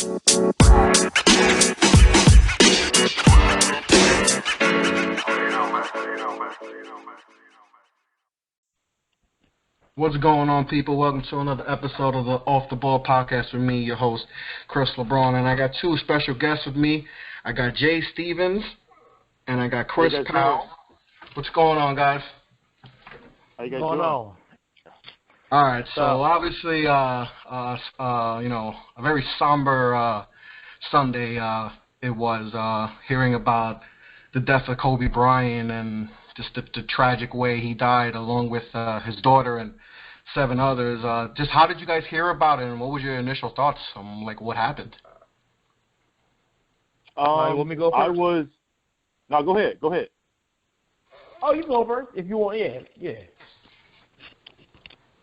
What's going on, people? Welcome to another episode of the Off the Ball podcast with me, your host, Chris LeBron. And I got two special guests with me. I got Jay Stevens and I got Chris Powell. What's going on, guys? How you guys doing? All right, so obviously, a very somber Sunday it was, hearing about the death of Kobe Bryant and just the tragic way he died, along with his daughter and 7 others. Just how did you guys hear about it, and what was your initial thoughts? Like, what happened? Let me go first. No, go ahead. Oh, you go first if you want. Yeah.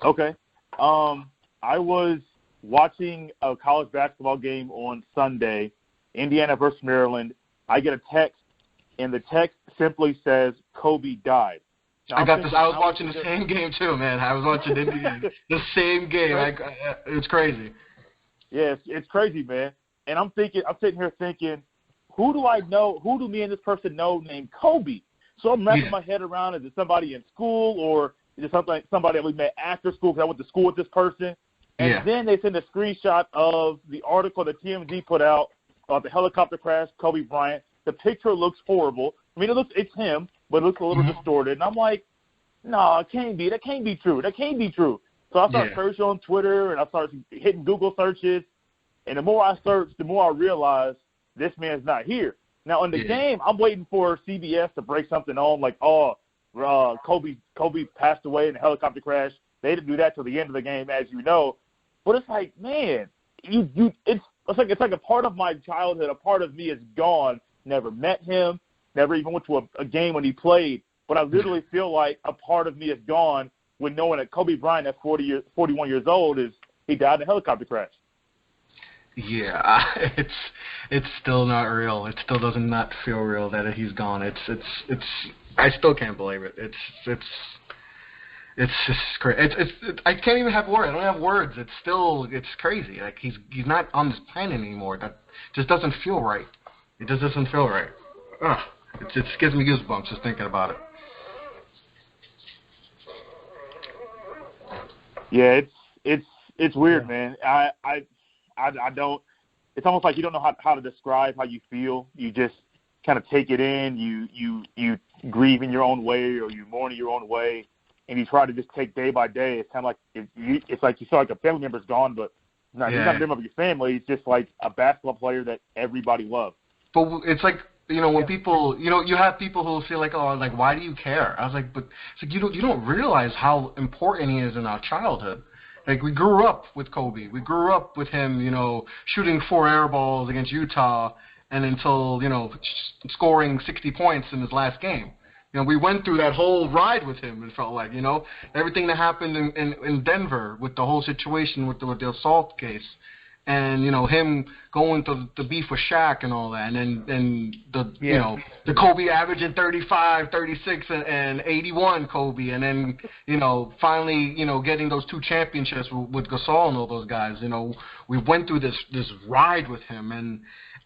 Okay. I was watching a college basketball game on Sunday, Indiana versus Maryland. I get a text, and the text simply says, Kobe died. Now, I was watching the same game too, man. I was watching the same game. It's crazy. Yeah, it's crazy, man. And I'm sitting here thinking, who do I know? Who do me and this person know named Kobe? So I'm wrapping my head around, is it somebody in school, or is it somebody that we met after school because I went to school with this person? And then they send a screenshot of the article that TMZ put out about the helicopter crash, Kobe Bryant. The picture looks horrible. I mean, it's him, but it looks a little distorted. And I'm like, no, it can't be. That can't be true. So I started searching on Twitter, and I started hitting Google searches. And the more I searched, the more I realized this man's not here. Now, in the game, I'm waiting for CBS to break something on, like, Kobe passed away in a helicopter crash. They didn't do that till the end of the game, as you know. But it's like, man, it's like a part of my childhood, a part of me is gone. Never met him, never even went to a game when he played. But I literally feel like a part of me is gone when knowing that Kobe Bryant at 41 years old, he died in a helicopter crash. Yeah, it's still not real. It still does not feel real that he's gone. It's I still can't believe it. It's just crazy. I can't even have words. I don't have words. It's crazy. Like he's not on this planet anymore. That just doesn't feel right. It just doesn't feel right. Ugh. It gives me goosebumps just thinking about it. Yeah, it's weird, man. I don't. It's almost like you don't know how to describe how you feel. You just kind of take it in. You grieve in your own way, or you mourn in your own way, and you try to just take day by day. It's kind of like it's like you feel like a family member's gone, but he's not a member of your family. He's just like a basketball player that everybody loves. But it's like, when people, you have people who feel like, why do you care? I was like, but it's like you don't realize how important he is in our childhood. Like, we grew up with Kobe. We grew up with him, shooting 4 air balls against Utah, and until, scoring 60 points in his last game. We went through that whole ride with him, it felt like, everything that happened in Denver with the whole situation with the assault case. And, him going to the beef with Shaq and all that. And the Kobe averaging 35, 36, and 81 Kobe. And then, finally, getting those 2 championships with Gasol and all those guys. We went through this ride with him.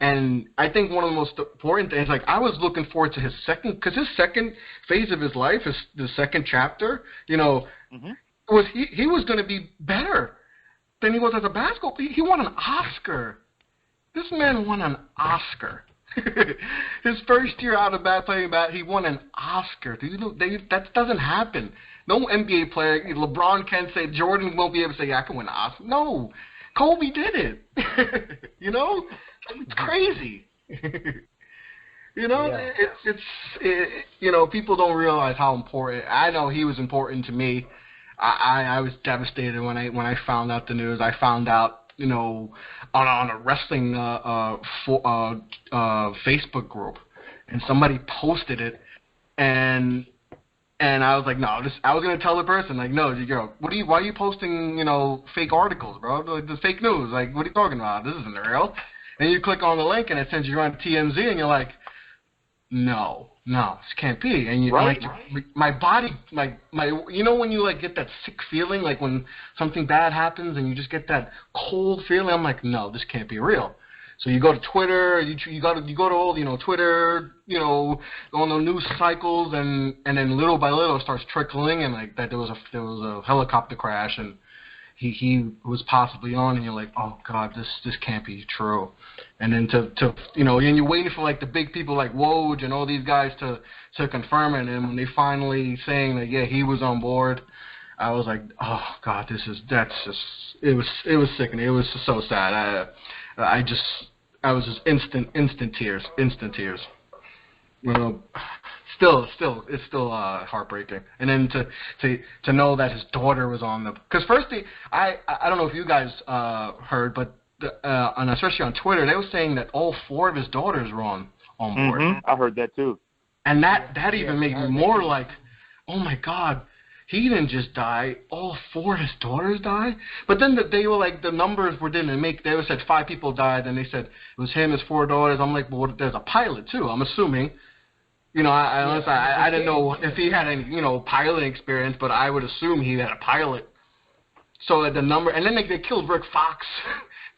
And I think one of the most important things, like, I was looking forward to his second phase of his life, the second chapter, was he was going to be better than he was as a basketball player. He won an Oscar. This man won an Oscar. His first year out of playing bat, he won an Oscar. That doesn't happen. No NBA player, LeBron can't say, Jordan won't be able to say, I can win an Oscar. No, Kobe did it. It's crazy. People don't realize how important. I know he was important to me. I was devastated when I found out the news. I found out, on a wrestling Facebook group, and somebody posted it, and I was like, no, I was gonna tell the person, like, no, why are you posting, fake articles, bro? Like, the fake news, like, what are you talking about? This isn't real. And you click on the link, and it sends you on TMZ, and you're like, no, no, this can't be. And you Right. like my body, my you know when you like get that sick feeling, like when something bad happens and you just get that cold feeling. I'm like, no, this can't be real. So you go to Twitter, you go to all Twitter, on the news cycles, and then little by little it starts trickling, and like that there was a helicopter crash, and he was possibly on, and you're like, oh God, this can't be true. And then to and you're waiting for like the big people like Woj and all these guys to confirm it, and when they finally saying that yeah he was on board, I was like, oh God, it was sickening. It was so sad. I was just instant tears. It's still heartbreaking. And then to know that his daughter was on the, because first I don't know if you guys heard, but and especially on Twitter, they were saying that all 4 of his daughters were on board. Mm-hmm. I heard that too. And that even made me more like, oh my God, he didn't just die, all 4 of his daughters died. But then they were like, the numbers didn't make, they said 5 people died, and they said it was him, his 4 daughters. I'm like, well, there's a pilot too, I'm assuming. I didn't know if he had any, piloting experience, but I would assume he had a pilot. So that the number, and then they killed Rick Fox.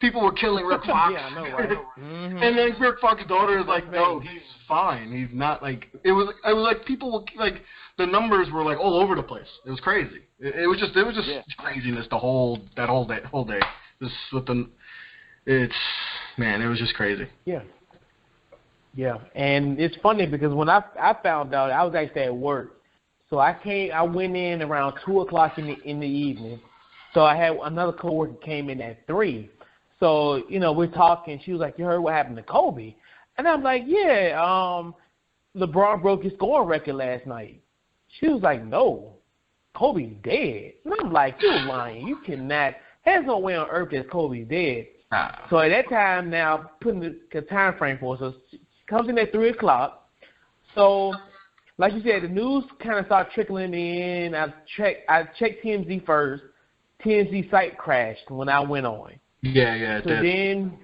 People were killing Rick Fox. Yeah, I know, right? Mm-hmm. And then Rick Fox's daughter is like, no, he's fine. He's not like, it was like people were like, the numbers were like all over the place. It was crazy. It was just craziness the whole day. This with it was just crazy. Yeah. Yeah, and it's funny because when I found out, I was actually at work, so I went in around 2:00 in the evening. So I had another coworker came in at 3. So we're talking. She was like, "You heard what happened to Kobe?" And I'm like, "Yeah, LeBron broke his scoring record last night." She was like, "No, Kobe's dead." And I'm like, "You're lying. You cannot. There's no way on earth that Kobe's dead." So at that time, now putting the time frame for us, so comes in at 3:00. So, like you said, the news kind of started trickling in. I checked TMZ first. TMZ site crashed when I went on. Yeah. So then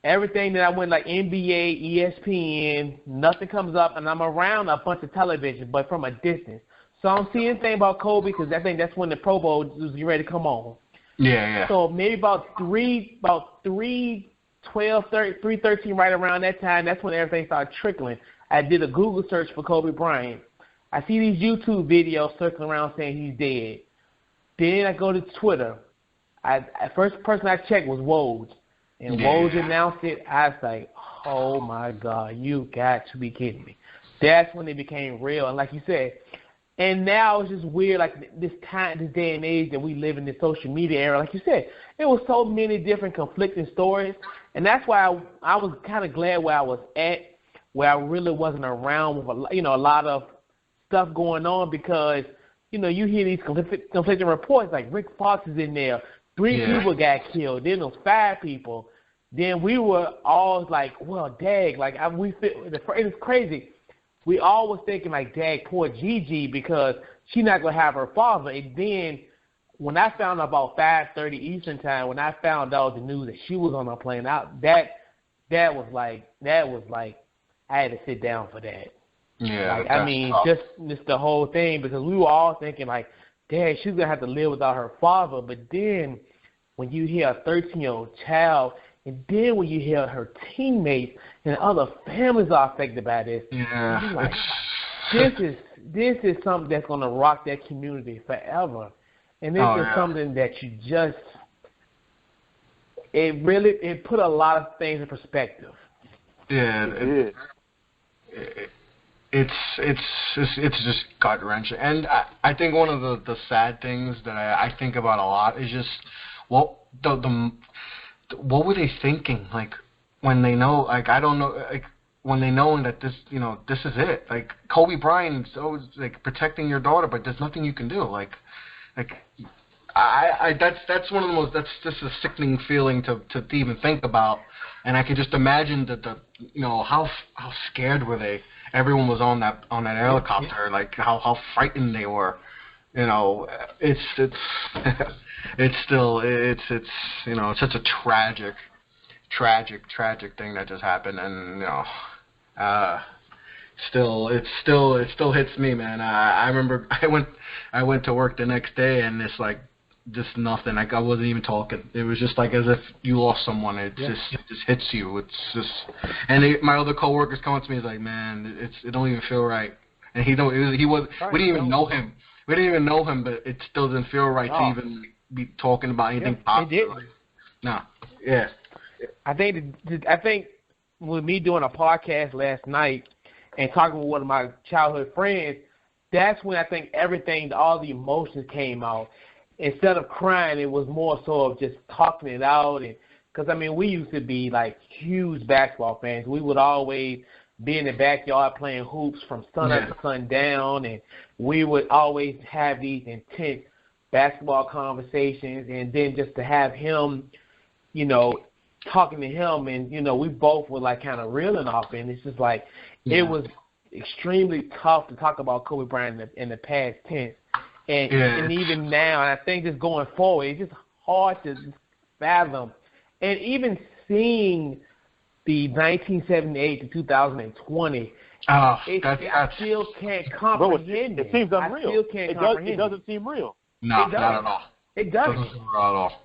everything that I went like NBA, ESPN, nothing comes up, and I'm around a bunch of television, but from a distance. So I don't see anything about Kobe because I think that's when the Pro Bowl was getting ready to come on. Yeah. So maybe about 3:12, 3:13, right around that time, that's when everything started trickling. I did a Google search for Kobe Bryant. I see these YouTube videos circling around saying he's dead. Then I go to Twitter. First person I checked was Woj. And Woj announced it. I was like, oh, my God, you got to be kidding me. That's when it became real. And like you said, and now it's just weird, like this day and age that we live in, this social media era. Like you said, it was so many different conflicting stories. And that's why I was kind of glad where I was at, where I really wasn't around with a lot of stuff going on, because you hear these conflicting reports like Rick Fox is in there, 3 people got killed, then those 5 people. Then we were all like, well, dag, like it's crazy. We all was thinking like, dag, poor Gigi, because she's not gonna have her father. And then when I found out about 5:30 Eastern time, when I found out the news that she was on a plane, that was like I had to sit down for that. Yeah. I mean, just the whole thing, because we were all thinking like, dang, she's gonna have to live without her father. But then when you hear a 13-year-old child, and then when you hear her teammates and other families are affected by this, I'm like, this is something that's gonna rock that community forever. And this is something that you just, it put a lot of things in perspective. Yeah, it's just gut wrenching. And I think one of the sad things that I think about a lot is just what were they thinking, like when they know, like I don't know, like when they know that this is it. Like Kobe Bryant is always like protecting your daughter, but there's nothing you can do. Like that's one of the most, that's just a sickening feeling to even think about. And I can just imagine that how scared were they? Everyone was on that helicopter, like how frightened they were. It's still such a tragic thing that just happened, and it still hits me, man. I remember I went to work the next day, and it's like just nothing. Like I wasn't even talking. It was just like as if you lost someone. It just hits you. It's just, and my other coworkers come up to me, he's like, man, it don't even feel right. And he was we didn't even know him. We didn't even know him, but it still didn't feel right to even be talking about anything positive. No, yeah. I think with me doing a podcast last night and talking with one of my childhood friends, that's when I think all the emotions came out. Instead of crying, it was more so of just talking it out. And because, I mean, we used to be, like, huge basketball fans. We would always be in the backyard playing hoops from sun up to sundown, and we would always have these intense basketball conversations. And then just to have him, you know, talking to him, and, you know, we both were, like, kind of reeling off. And it's just like it was extremely tough to talk about Kobe Bryant in the past tense. And even now, and I think just going forward, it's just hard to fathom. And even seeing the 1978 to 2020, I still can't comprehend it. It seems unreal. I still can't comprehend it doesn't seem real. No, not at all. It doesn't. Doesn't seem real at all.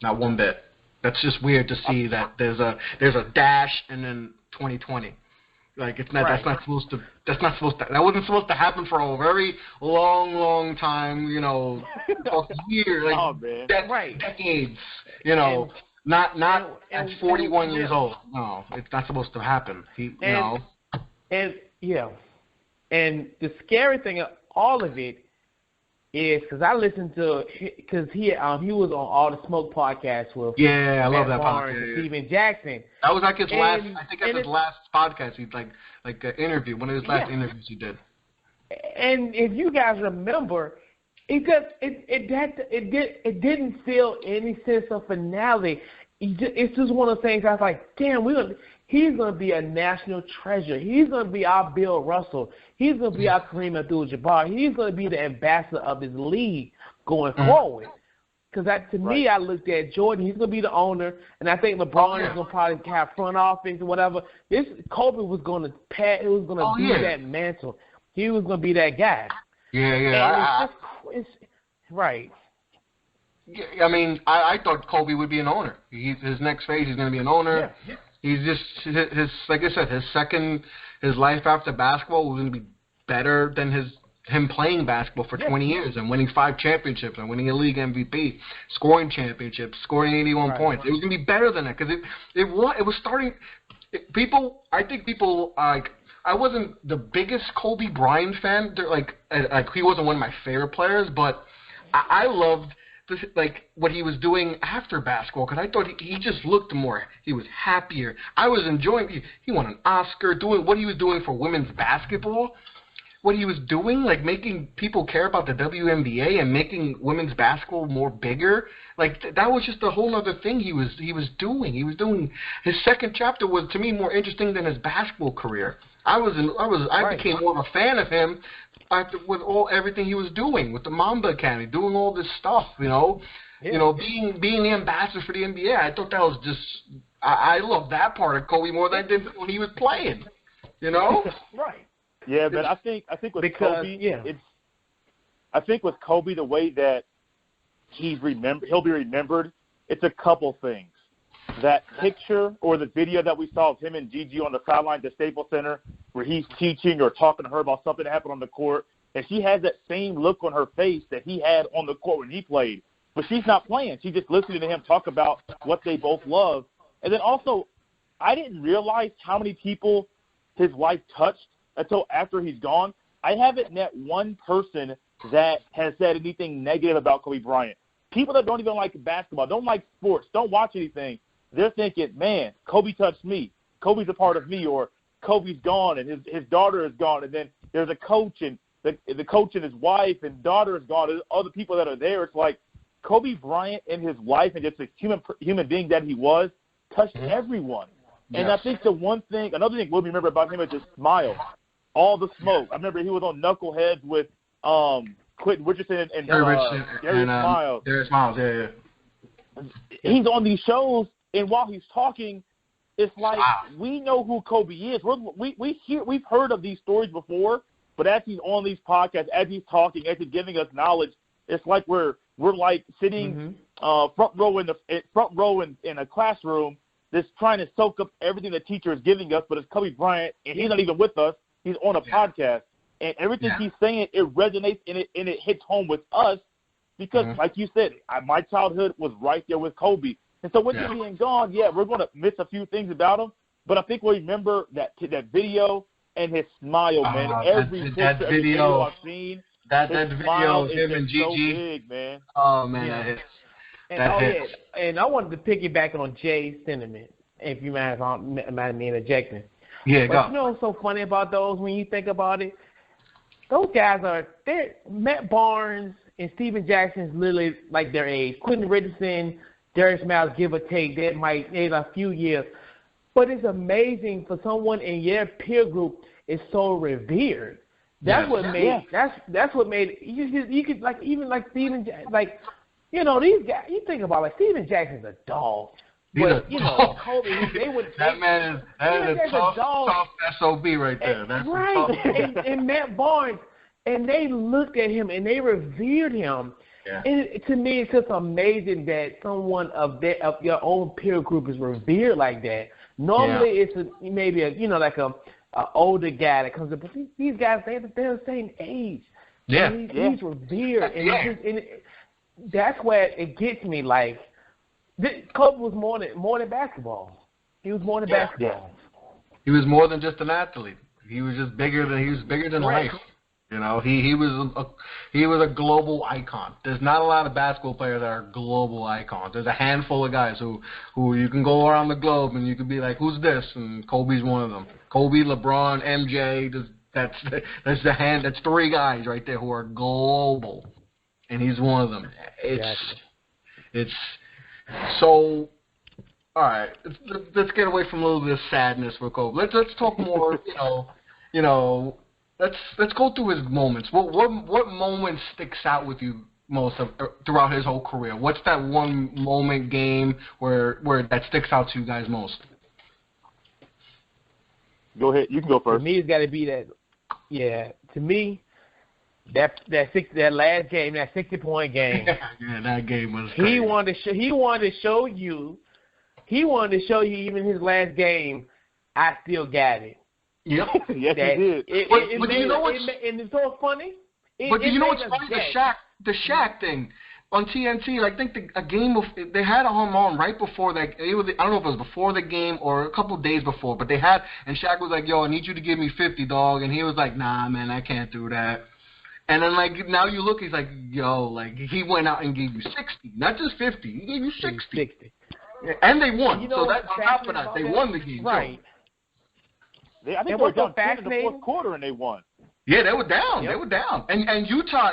Not one bit. That's just weird to see that there's a dash and then 2020. Like it's not. Right. That wasn't supposed to happen for a very long time. You know, years, like decades. You know, not at 41 years old. No, it's not supposed to happen. And the scary thing of all of it is because I listened to because he was on All the Smoke podcast with I love that podcast. And Steven Jackson. That was like his last. I think that's his last podcast. He like an interview, one of his last interviews he did. And if you guys remember, it didn't feel any sense of finale. It's just one of the things I was like, damn, he's going to be a national treasure. He's going to be our Bill Russell. He's going to be our Kareem Abdul-Jabbar. He's going to be the ambassador of his league going forward. Because to me, I looked at Jordan. He's going to be the owner, and I think LeBron is going to probably have front office or whatever. Kobe was going to do that mantle. He was going to be that guy. Yeah. It's right. Yeah, I mean, I thought Kobe would be an owner. His next phase, he's going to be an owner. Yeah. He's just like I said, his life after basketball was going to be better than him playing basketball for 20 years and winning 5 championships and winning a league MVP, scoring championships, scoring 81 points. It was going to be better than that because it was starting. I think people like. I wasn't the biggest Kobe Bryant fan. Like he wasn't one of my favorite players, but I loved what he was doing after basketball because I thought he just looked more. He was happier. I was enjoying. He won an Oscar doing what he was doing for women's basketball. What he was doing, like making people care about the WNBA and making women's basketball more bigger. Like that was just a whole other thing he was doing. He was doing his second chapter was to me more interesting than his basketball career. I became more of a fan of him with everything he was doing with the Mamba Academy, doing all this stuff, you know, being the ambassador for the NBA. I thought that was just I love that part of Kobe more than I did when he was playing, you know. Right. Yeah, but I think with Kobe, I think with Kobe the way that he'll be remembered. It's a couple things. That picture or the video that we saw of him and Gigi on the sideline at Staples Center where he's teaching or talking to her about something that happened on the court, and she has that same look on her face that he had on the court when he played. But she's not playing. She's just listening to him talk about what they both love. And then also, I didn't realize how many people his wife touched until after he's gone. I haven't met one person that has said anything negative about Kobe Bryant. People that don't even like basketball, don't like sports, don't watch anything, they're thinking, man, Kobe touched me. Kobe's a part of me, or Kobe's gone and his daughter is gone. And then there's a coach and the coach and his wife and daughter is gone. There's other people that are there. It's like Kobe Bryant and his wife and just a human being that he was touched everyone. Yes. And I think another thing we'll remember about him is his smile. All the smoke. I remember he was on Knuckleheads with Quentin Richardson and Gary Miles. Darius Miles, yeah. He's on these shows, and while he's talking, it's like we know who Kobe is. We've heard of these stories before, but as he's on these podcasts, as he's talking, as he's giving us knowledge, it's like we're like sitting front row in a classroom, just trying to soak up everything the teacher is giving us. But it's Kobe Bryant, and he's not even with us. He's on a podcast, and everything he's saying, it resonates and it hits home with us because, like you said, my childhood was right there with Kobe. And so with him being gone, we're going to miss a few things about him. But I think we'll remember that video and his smile, man. Every video I've seen, that video of him and Gigi. So big, man. Oh, man. And I wanted to piggyback on Jay's sentiment, if you mind me interjecting. Yeah, but you know what's so funny about those when you think about it? Those guys Matt Barnes and Steven Jackson's literally like their age. Quentin Richardson, Darius Miles, give or take, they might need a few years. But it's amazing for someone in your peer group is so revered. That's what made that's what made you could like even like Steven like these guys. You think about like Steven Jackson's a dog. But Kobe, that man is a tough SOB right there. That's right. And Matt Barnes, and they looked at him and they revered him. Yeah. And to me, it's just amazing that someone of your own peer group is revered like that. Normally, it's maybe like a older guy that comes up, but these guys they're the same age. Yeah, and he's revered, and that's where it gets me. Like Kobe was more than basketball. He was more than basketball. He was more than just an athlete. He was just bigger than life. He was a global icon. There's not a lot of basketball players that are global icons. There's a handful of guys who you can go around the globe and you can be like, who's this? And Kobe's one of them. Kobe, LeBron, MJ. That's three guys right there who are global, and he's one of them. It's so. All right, let's get away from a little bit of sadness for Kobe. Let's talk more. Let's go through his moments. What moment sticks out with you most throughout his whole career? What's that one moment game where that sticks out to you guys most? Go ahead. You can go first. To me, it's got to be that. Yeah. To me, that last game, that 60-point game. That game was crazy. He wanted to show you even his last game. I still got it. Yep. Yes, he did. But you know what's and it's so funny? But you know what's funny? The Shaq thing on TNT. I think a game they had him on right before that. I don't know if it was before the game or a couple of days before, but they had, and Shaq was like, "Yo, I need you to give me 50, dog," and he was like, "Nah, man, I can't do that." And then now you look, he's like, "Yo, he went out and gave you 60, not just 50. He gave you 60. And they won. So that's on top of that, they won the game, right? I think they were down 10 in the fourth quarter and they won. Yeah, they were down. Yep. They were down. And Utah,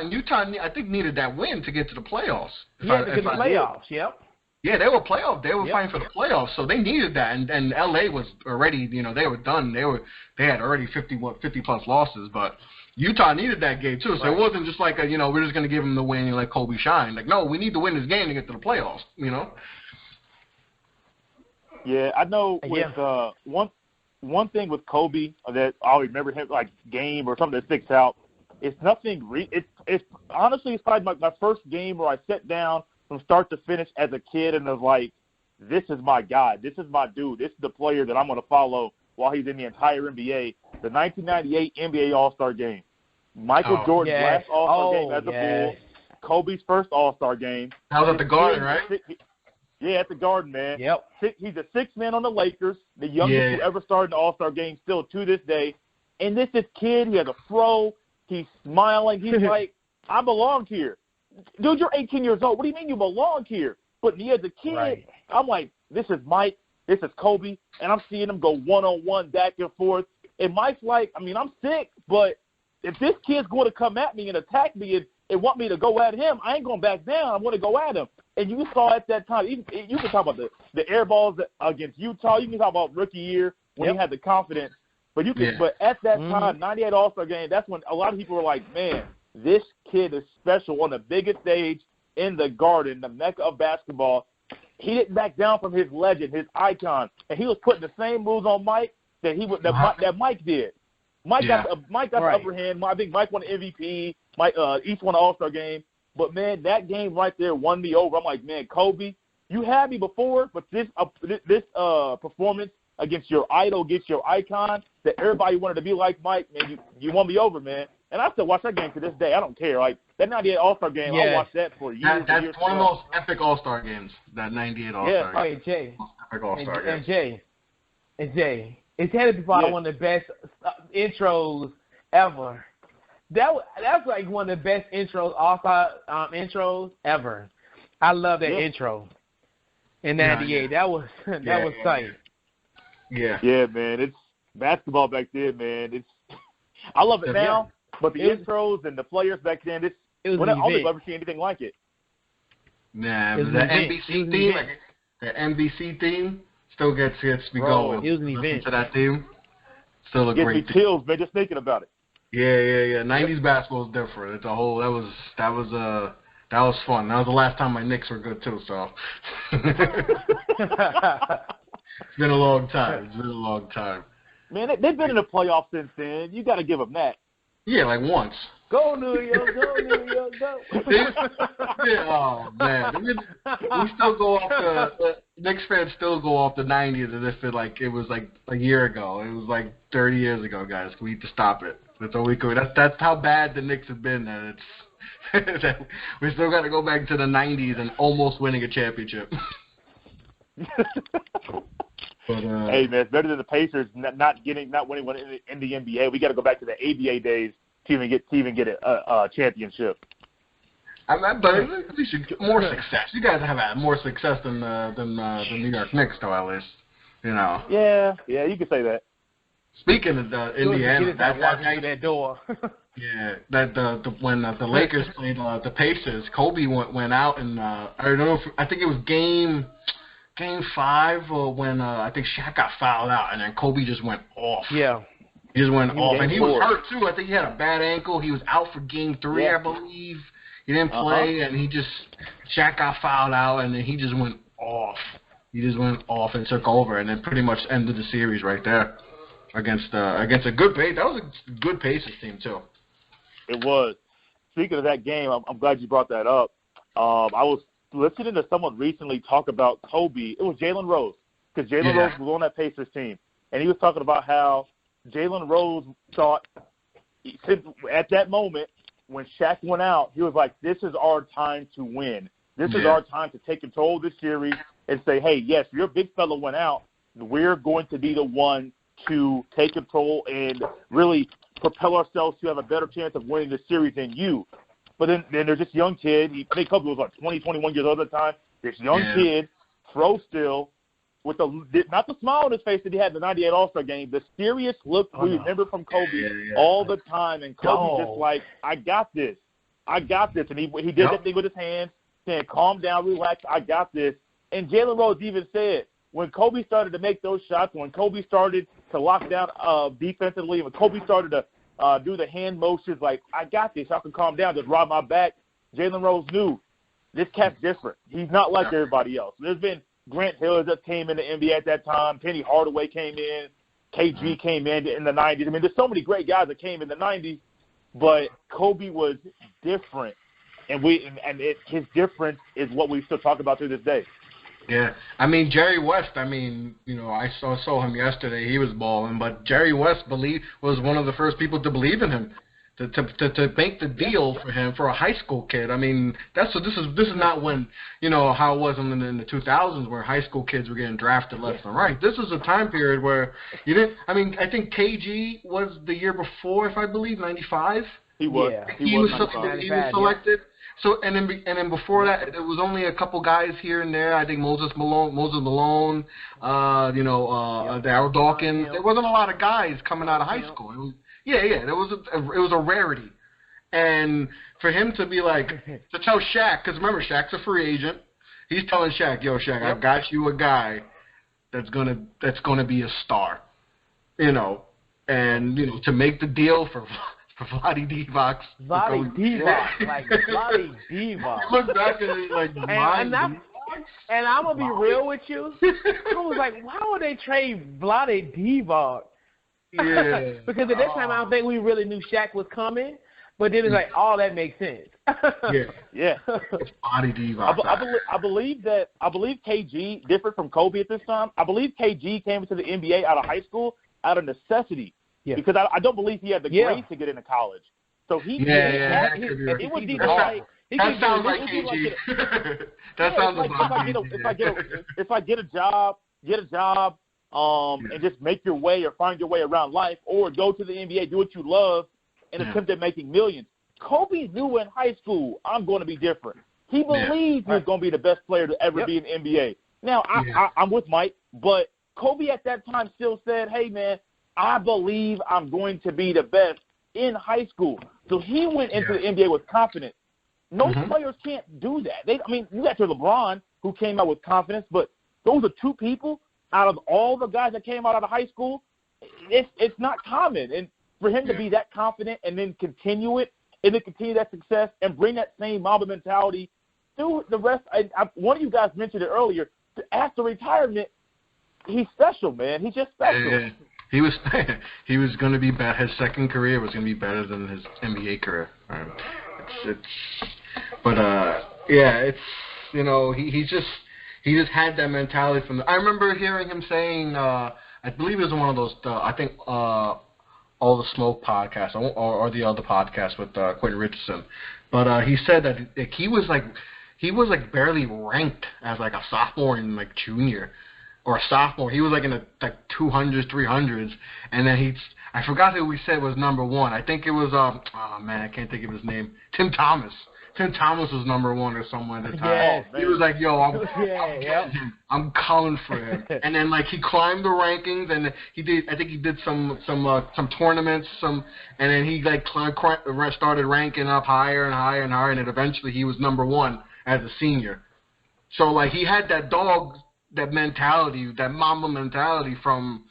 I think, needed that win to get to the playoffs. To get to the playoffs, yep. Yeah, they were playoff. They were fighting for the playoffs, so they needed that. And LA was already, they were done. They had already 50 plus losses, but Utah needed that game too. So it wasn't just like we're just going to give them the win and let Kobe shine. Like, no, we need to win this game to get to the playoffs. Yeah, I know. With one thing with Kobe that I'll remember him game or something that sticks out. It's nothing. It's honestly, it's probably my first game where I sat down from start to finish as a kid and was like, "This is my guy. This is my dude. This is the player that I'm going to follow while he's in the entire NBA." The 1998 NBA All-Star Game. Michael Jordan's last All-Star game as a Bull. Kobe's first All-Star game. That was at the Garden, right? Yeah, at the Garden, man. Yep. He's the sixth man on the Lakers, the youngest who ever started an All-Star game still to this day. And this kid, he has a fro. He's smiling. He's like, I belong here. Dude, you're 18 years old. What do you mean you belong here? But me as a kid, I'm like, this is Mike. This is Kobe. And I'm seeing them go one-on-one, back and forth. And Mike's like, I'm sick, but if this kid's going to come at me and attack me and want me to go at him, I ain't going back down. I'm going to go at him. And you saw at that time, you can talk about the air balls against Utah. You can talk about rookie year when he had the confidence. But but at that time, 98 All-Star game, that's when a lot of people were like, man, this kid is special on the biggest stage in the Garden, the mecca of basketball. he didn't back down from his legend, his icon, and he was putting the same moves on Mike that Mike did. Mike got the upper hand. I think Mike won the MVP. Mike each won an All-Star game. But, man, that game right there won me over. I'm like, man, Kobe, you had me before, but this performance against your idol, against your icon, that everybody wanted to be like Mike, man, you won me over, man. And I still watch that game to this day. I don't care. Like, that 98 All-Star game, I watched that for years. That's one of those epic All-Star games, that 98 All-Star game. Oh, yeah, Jay. Epic All-Star game. And Jay, it's had to be probably one of the best intros ever. That's like one of the best intros, All-Star intros ever. I love that intro in 98. That was tight. Yeah. Yeah, man. It's basketball back then, man. I love it now, but the intros and the players back then, I don't think I've ever seen anything like it. Nah, the NBC theme, the NBC theme still gets me going. It was an event. Listen to that theme. Still a great theme. Gets me chills, man, just thinking about it. Yeah. 90s basketball is different. It's a whole. That was fun. That was the last time my Knicks were good too. So it's been a long time. Man, they've been in the playoffs since then. You got to give them that. Yeah, like once. Go New York, go. Oh man, we still go off the Knicks fans still go off the 90s as if it was like a year ago. It was like 30 years ago, guys. We need to stop it. That's all we could. That's how bad the Knicks have been. That it's we still got to go back to the 90s and almost winning a championship. But, hey man, it's better than the Pacers not winning one in the NBA. We got to go back to the ABA days to even get a championship. But at least more success. You guys have had more success than the New York Knicks, though. At least, you know. Yeah, you could say that. Speaking of Indiana, that door. Yeah, when the Lakers played the Pacers, Kobe went out and I don't know I think it was Game 5 or when I think Shaq got fouled out and then Kobe just went off. Yeah. He just went off, and he was hurt too. I think he had a bad ankle. He was out for Game 3, I believe. He didn't play, and Shaq got fouled out, and then he just went off. He just went off and took over, and then pretty much ended the series right there against a good pace. That was a good Pacers team too. It was. Speaking of that game, I'm glad you brought that up. I was listening to someone recently talk about Kobe. It was Jalen Rose, because Jalen Rose was on that Pacers team, and he was talking about how Jalen Rose thought at that moment when Shaq went out, he was like, this is our time to win. This is our time to take control of this series and say, hey, yes, your big fella went out. We're going to be the one to take control and really propel ourselves to have a better chance of winning the series than you. But then there's this young kid. I think Kobe was like 20, 21 years old at the time. This young kid, throw still, with not the smile on his face that he had in the 98 All-Star game, the serious look we remember from Kobe all the time. And Kobe just like, I got this. And he did that thing with his hands, saying, calm down, relax, I got this. And Jalen Rose even said, when Kobe started to make those shots, when Kobe started to lock down defensively, when Kobe started to do the hand motions, like, I got this, I can calm down, just ride my back, Jalen Rose knew this cat's different. He's not like everybody else. There's been Grant Hill that came in the NBA at that time. Penny Hardaway came in. KG came in the 90s. I mean, there's so many great guys that came in the 90s, but Kobe was different. And his difference is what we still talk about to this day. Yeah. I mean, Jerry West, I saw him yesterday. He was balling. But Jerry West was one of the first people to believe in him. To make the deal for him for a high school kid. I mean, this is not when how it was in the 2000s where high school kids were getting drafted left and right. This is a time period where you didn't. I mean, I think KG was the year before, if I believe, 95. He was. Yeah. He was selected. So and then before that, there was only a couple guys here and there. I think Moses Malone, Darryl Dawkins. There wasn't a lot of guys coming out of high school. It was. Yeah. It was a rarity, and for him to be like to tell Shaq, because remember Shaq's a free agent. He's telling Shaq, "Yo, Shaq, I've got you a guy that's gonna be a star," and to make the deal for Vlade Divac. Vlade Divac. You look back at it like, And I'm gonna be real with you. I was like, why would they trade Vlade Divac? Yeah. Because at that time, I don't think we really knew Shaq was coming. But then it's like, oh, that makes sense. Yeah. Body Divac. I believe KG, different from Kobe at this time, I believe KG came into the NBA out of high school out of necessity. Yeah. Because I don't believe he had the grades to get into college. So he it would be like that sounds like KG. That sounds like if I get a job, and just make your way or find your way around life, or go to the NBA, do what you love, and attempt at making millions. Kobe knew in high school, I'm going to be different. He believed he was going to be the best player to ever be in the NBA. Now, I'm with Mike, but Kobe at that time still said, hey, man, I believe I'm going to be the best in high school. So he went into the NBA with confidence. Most players can't do that. You got your LeBron, who came out with confidence, but those are two people out of all the guys that came out of high school. It's not common. And for him to be that confident and then continue it, and then continue that success and bring that same Mamba mentality through the rest. One of you guys mentioned it earlier. After retirement, he's special, man. He's just special. Yeah. He was going to be better. His second career was going to be better than his NBA career. He just had that mentality from. I remember hearing him saying, I believe it was one of those. I think All the Smoke podcast or the other podcast with Quentin Richardson, but he said that he was barely ranked as like a sophomore and like junior or a sophomore. He was like in the 200s, 300s, and then I forgot who we said was number one. I think it was I can't think of his name. Tim Thomas. Tim Thomas was number one or someone at the time. He was like, yo, I'm coming for him. And then like he climbed the rankings, and I think he did some tournaments, and then he like started ranking up higher and higher and higher, and then eventually he was number one as a senior. So like he had that mentality, that Mamba mentality from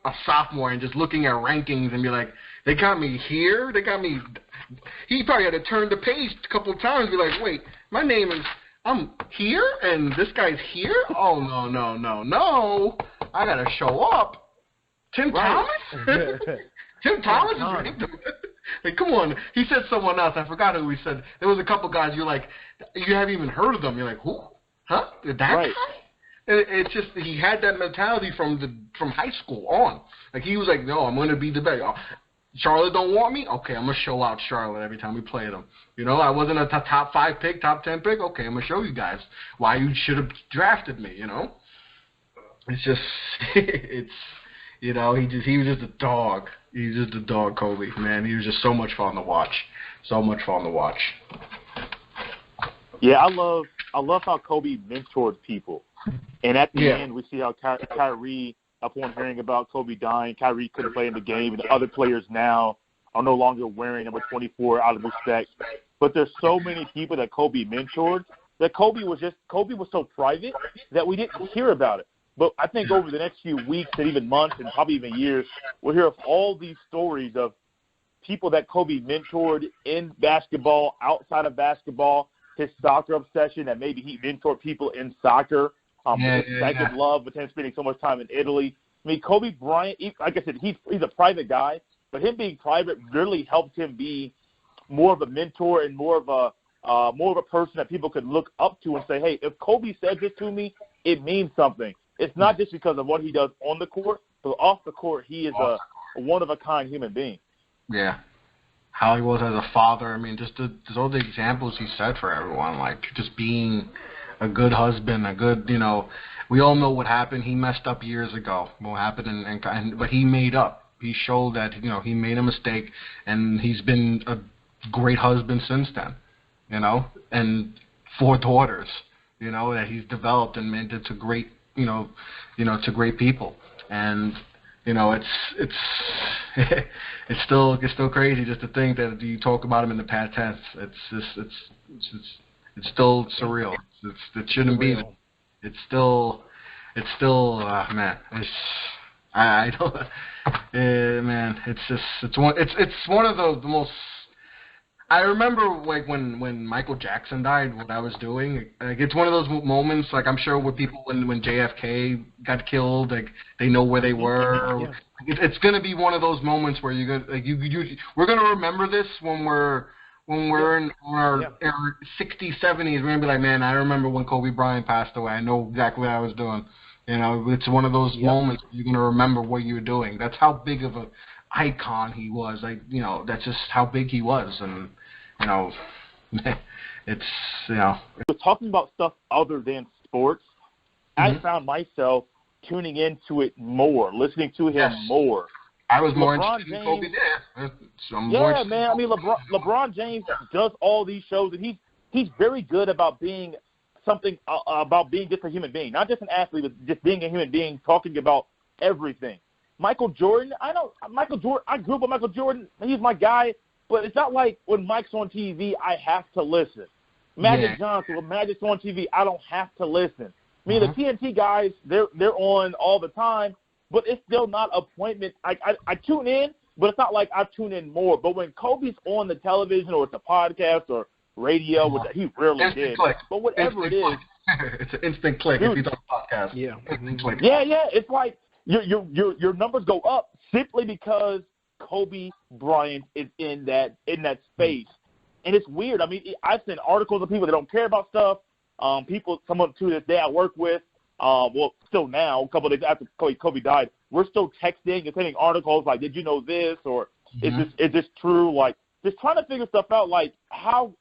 a sophomore, and just looking at rankings and be like, they got me here, they got me. He probably had to turn the page a couple of times and be like, wait, I'm here and this guy's here? Oh, no. I got to show up. Tim Thomas? Tim Thomas is ranked. Like, come on. He said someone else. I forgot who he said. There was a couple guys you're like, you haven't even heard of them. You're like, who? Huh? That guy? It's just he had that mentality from high school on. Like, he was like, no, I'm going to be the best. Charlotte don't want me? Okay, I'm going to show out Charlotte every time we play them. I wasn't a top 5 pick, top 10 pick. Okay, I'm going to show you guys why you should have drafted me, It's just, he was just a dog. He was just a dog, Kobe, man. He was just so much fun to watch. So much fun to watch. Yeah, I love how Kobe mentored people. And at the end, we see how Kyrie, upon hearing about Kobe dying, Kyrie couldn't play in the game, and the other players now are no longer wearing number 24 out of respect. But there's so many people that Kobe mentored that Kobe was so private that we didn't hear about it. But I think over the next few weeks and even months and probably even years, we'll hear of all these stories of people that Kobe mentored in basketball, outside of basketball, his soccer obsession, that maybe he mentored people in soccer. Second love, but then spending so much time in Italy. I mean, Kobe Bryant, like I said, he's a private guy, but him being private really helped him be more of a mentor and more of a person that people could look up to and say, hey, if Kobe says this to me, it means something. It's not just because of what he does on the court, but off the court, he is a one-of-a-kind human being. Yeah. How he was as a father. I mean, just all the examples he set for everyone, like just being a good husband, we all know what happened. He messed up years ago. What happened, but he made up. He showed that, he made a mistake, and he's been a great husband since then, and 4 daughters, that he's developed and made into great, to great people. And, it's still crazy just to think that you talk about him in the past tense. It's still surreal. It shouldn't be. It's still, man. I don't, man. It's one of the most. I remember like when Michael Jackson died, what I was doing. Like it's one of those moments. Like I'm sure with people when JFK got killed, like they know where they were. Yeah. It's gonna be one of those moments where you're gonna we're gonna remember this when we're in our 60s, 70s. We're gonna be like, man, I remember when Kobe Bryant passed away. I know exactly what I was doing. You know, it's one of those moments you're gonna remember what you were doing. That's how big of a icon he was. Like, you know, that's just how big he was, and you know, it's, you know. Talking about stuff other than sports, I found myself tuning into it more, listening to him more. I was more LeBron interested in James, Kobe. man. I mean, LeBron James does all these shows, and he's very good about being something about being just a human being, not just an athlete, but just being a human being, talking about everything. Michael Jordan, I grew up with Michael Jordan. He's my guy, but it's not like when Mike's on TV, I have to listen. Magic Johnson, when Magic's on TV, I don't have to listen. I mean, the TNT guys, they're on all the time, but it's still not appointment. I tune in, but it's not like I tune in more. But when Kobe's on the television or it's a podcast or radio, which he rarely did, but whatever it is, it's an instant click if he's on a podcast. Yeah, instant click. Yeah, it's like your numbers go up simply because Kobe Bryant is in that space, and it's weird. I mean, I've seen articles of people that don't care about stuff. Someone to this day I work with, well, still now, a couple of days after Kobe died, we're still texting and sending articles like, did you know this, or is this true? Like, just trying to figure stuff out, like how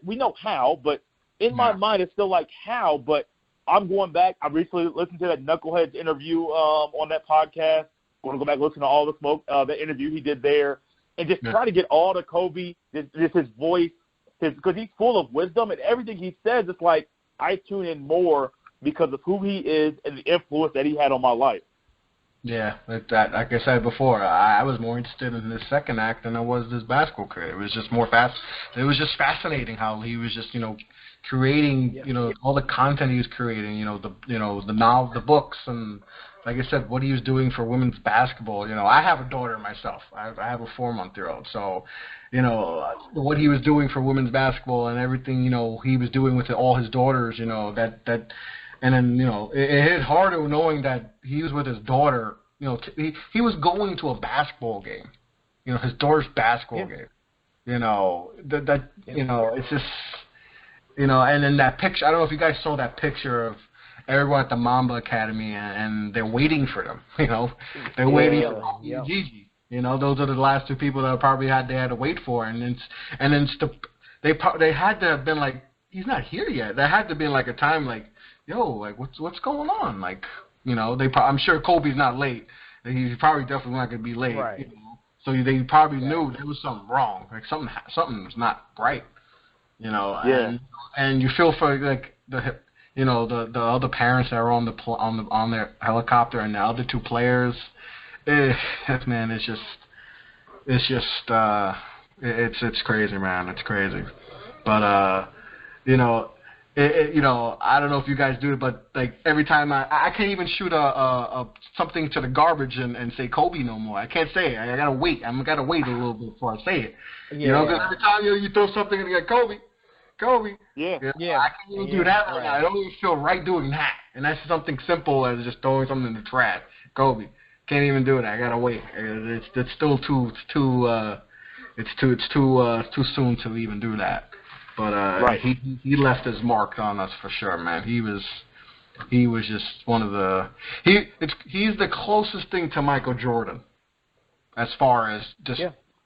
we know how, but in my mind it's still like how. But I'm going back. I recently listened to that Knuckleheads interview on that podcast. I'm going to go back and listen to all the interview he did there, and just try to get all the Kobe, just his voice, because he's full of wisdom, and everything he says, it's like I tune in more because of who he is and the influence that he had on my life. Yeah, like I said before, I was more interested in this second act than I was this basketball career. It was just It was just fascinating how he was just, you know, creating, you know, all the content he was creating, the books, and like I said, what he was doing for women's basketball. You know, I have a daughter myself. I have a 4-month-old, so, you know, what he was doing for women's basketball and everything, you know, he was doing with all his daughters, you know, that. And then, you know, it hit harder knowing that he was with his daughter. You know, he was going to a basketball game. You know, his daughter's basketball game. You know, you know, it's just, you know, and then that picture, I don't know if you guys saw that picture of everyone at the Mamba Academy, and they're waiting for them, you know. They're waiting for Gigi. You know, those are the last two people that they had to wait for. And then they had to have been like, he's not here yet. There had to be like a time like, yo, like what's going on? Like, you know, I'm sure Kobe's not late. He's probably definitely not gonna be late. Right. You know? So they probably knew there was something wrong. Like something was not right. You know. Yeah. And you feel for like the other parents that are on their helicopter and the other two players. Man, it's crazy, man. It's crazy. But you know. You know, I don't know if you guys do it, but like every time I can't even shoot a something to the garbage and say Kobe no more. I can't say it. I gotta wait. I'm gotta wait a little bit before I say it. You know, because every time you throw something and you get Kobe. Yeah. I can't even do that right now. I don't even feel right doing that. And that's something simple as just throwing something in the trash. Kobe. Can't even do it. I gotta wait. It's still too soon to even do that. But he left his mark on us for sure, man. He was just one of the he's the closest thing to Michael Jordan as far as just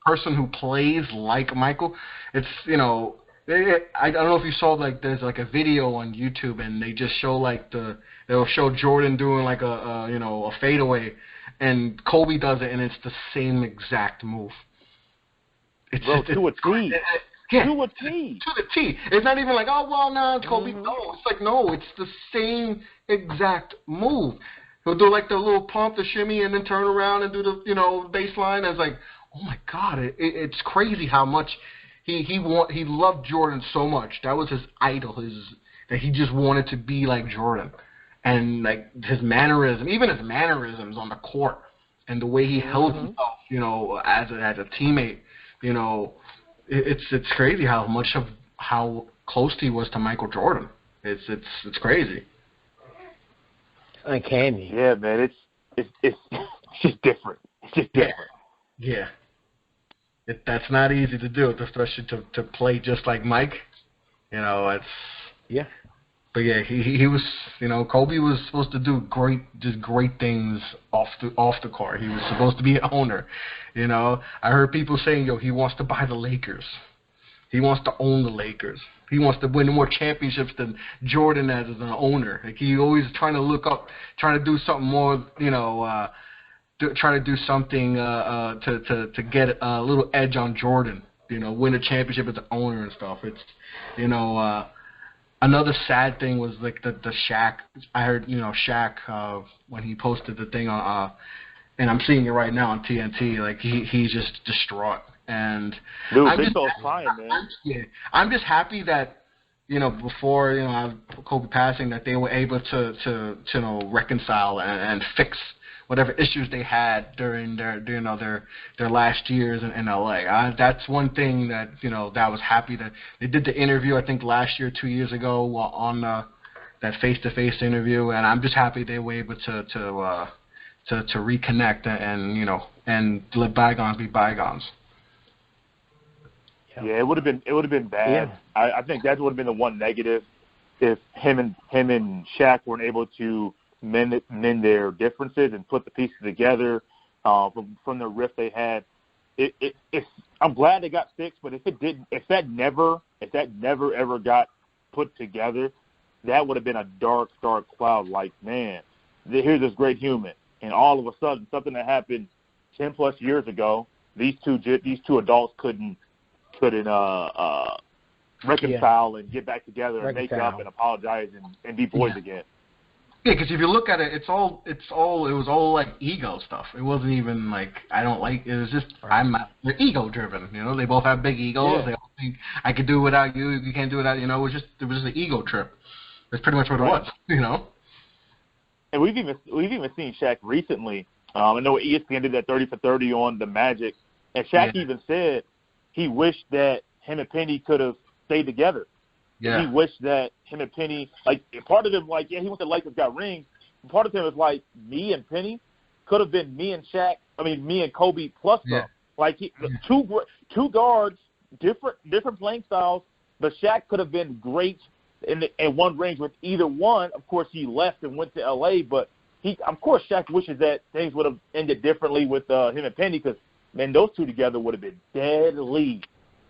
person who plays like Michael. It's, you know, I don't know if you saw, like, there's like a video on YouTube and they just show like they'll show Jordan doing like a fadeaway, and Kobe does it and it's the same exact move. It's to a T. Yeah, to a T. To the T. It's not even like, oh, well, no, it's Kobe. No, it's like, no, it's the same exact move. He'll do like the little pump, the shimmy, and then turn around and do the, you know, baseline. It's like, oh my God, it's crazy how much he loved Jordan so much. That was his idol, that he just wanted to be like Jordan. And like his mannerism, even his mannerisms on the court, and the way he held himself, you know, as a teammate. you know, it's crazy how close he was to Michael Jordan. It's crazy. Uncanny. Yeah, man. It's just different. It's just different. Yeah. That's not easy to do, especially to play just like Mike. You know, Yeah. But yeah, he was, you know, Kobe was supposed to do great things off the court. He was supposed to be an owner. You know, I heard people saying, he wants to buy the Lakers. He wants to own the Lakers. He wants to win more championships than Jordan as an owner. Like, he always trying to look up, trying to do something more, you know, try to do something to get a little edge on Jordan. You know, win a championship as an owner and stuff. It's, you know, another sad thing was like the Shaq. I heard, you know, Shaq when he posted the thing on, and I'm seeing it right now on TNT. Like he's just distraught. And Dude, Big Fella's crying, man. I'm just happy that, you know, before, you know, Kobe passing, that they were able to you know, reconcile and fix whatever issues they had during their last years in LA. That's one thing that, you know, that I was happy that they did the interview, I think last year, 2 years ago, on that face-to-face interview, and I'm just happy they were able to reconnect and you know, and let bygones be bygones. Yeah, it would have been bad. Yeah. I think that would have been the one negative if him and Shaq weren't able to mend their differences and put the pieces together from the rift they had. I'm glad they got fixed, but if that never ever got put together, that would have been a dark cloud. Like, man, here's this great human, and all of a sudden something that happened 10 plus years ago, these two adults couldn't reconcile and get back together and make up and apologize and be boys again. Yeah, because if you look at it, it was all like ego stuff. It wasn't even like it was just they're ego driven. You know, they both have big egos. Yeah. They all think I could do it without you. You can't do it without. You know, it was just an ego trip. That's pretty much what it was. You know. And we've even seen Shaq recently. I know ESPN did that 30 for 30 on the Magic, and Shaq even said he wished that him and Penny could have stayed together. Yeah. He wished that him and Penny, like, part of him, like, yeah, he went to Lakers, got rings. Part of him is like, me and Penny could have been me and Kobe plus some. Like, two guards, different playing styles, but Shaq could have been great in one range with either one. Of course, he left and went to L.A., but of course, Shaq wishes that things would have ended differently with him and Penny, because, man, those two together would have been deadly.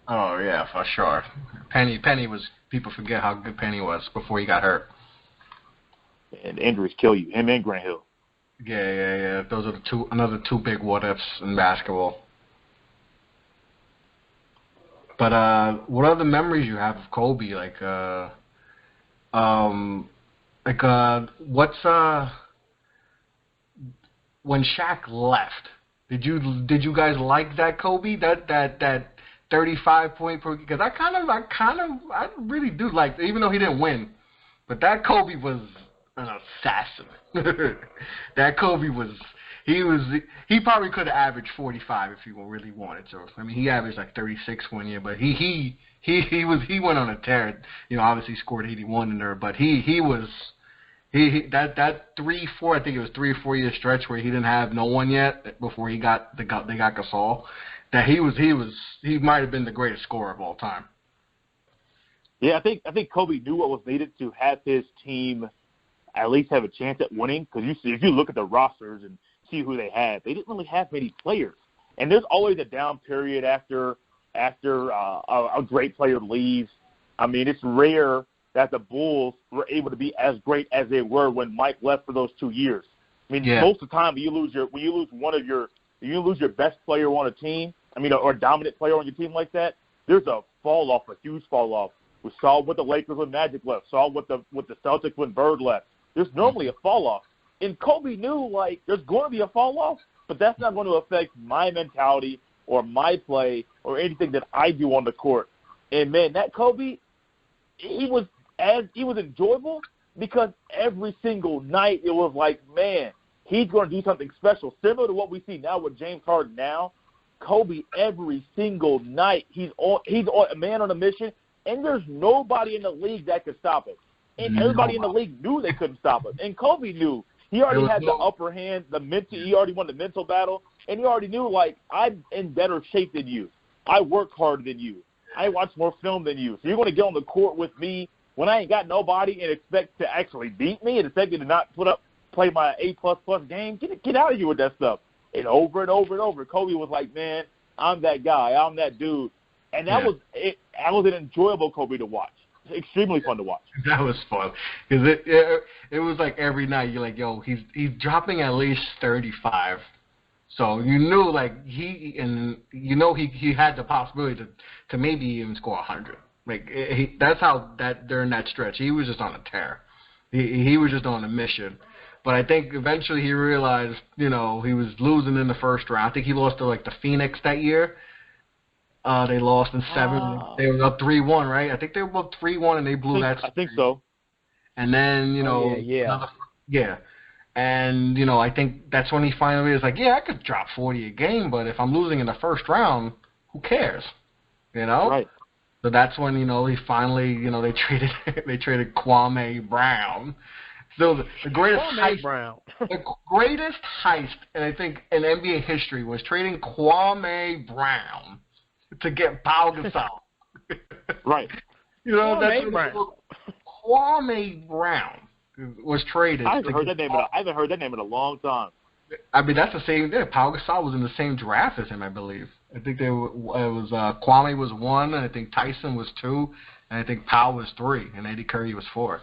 Oh, yeah, for sure. Penny was, people forget how good Penny was before he got hurt. And injuries kill you, him and Grant Hill. Yeah. Those are another two big what-ifs in basketball. But what other memories you have of Kobe? When Shaq left, did you guys like that Kobe? That 35-point per, because I really do like, even though he didn't win, but that Kobe was an assassin. That Kobe was, he probably could have averaged 45 if he really wanted to. I mean, he averaged like 36 one year, but he went on a tear. You know, obviously scored 81 in there, but that 3-4, I think it was 3 or 4 year stretch where he didn't have no one yet before they got Gasol. That he might have been the greatest scorer of all time. Yeah, I think Kobe knew what was needed to have his team at least have a chance at winning. Because if you look at the rosters and see who they had, they didn't really have many players. And there's always a down period after a great player leaves. I mean, it's rare that the Bulls were able to be as great as they were when Mike left for those 2 years. I mean, most of the time when you lose your best player on a team, or a dominant player on your team like that, there's a huge fall off. We saw what the Lakers when Magic left, saw what the Celtics when Bird left. There's normally a fall off. And Kobe knew, like, there's going to be a fall off, but that's not going to affect my mentality or my play or anything that I do on the court. And man, that Kobe, he was enjoyable because every single night it was like, man, he's going to do something special, similar to what we see now with James Harden now. Kobe every single night. He's a man on a mission, and there's nobody in the league that could stop him. And everybody in the league knew they couldn't stop him. And Kobe knew. He already had the upper hand, he already won the mental battle, and he already knew, like, I'm in better shape than you. I work harder than you. I watch more film than you. So you're going to get on the court with me when I ain't got nobody and expect to actually beat me and expect me to not play my A++ game? Get out of here with that stuff. And over and over and over, Kobe was like, man, I'm that guy. I'm that dude. And that was it. That was an enjoyable Kobe to watch. Extremely fun to watch. That was fun because it was like every night you're like, yo, he's dropping at least 35. So you knew like he had the possibility to maybe even score 100. Like that's how that during that stretch he was just on a tear. He was just on a mission. But I think eventually he realized, he was losing in the first round. I think he lost to like the Phoenix that year. They lost in 7. They were up 3-1, right? I think they were up 3-1 and they blew that. I think so. And then, And, I think that's when he finally was like, I could drop 40 a game, but if I'm losing in the first round, who cares? Right. So that's when, he finally, they traded Kwame Brown. So the greatest the greatest heist, and I think in NBA history, was trading Kwame Brown to get Powell Gasol. Right. Kwame Brown was traded. I haven't heard that name in a long time. I mean, that's the same thing. Powell Gasol was in the same draft as him, I believe. I think Kwame was 1, and I think Tyson was 2, and I think Powell was 3, and Eddie Curry was 4.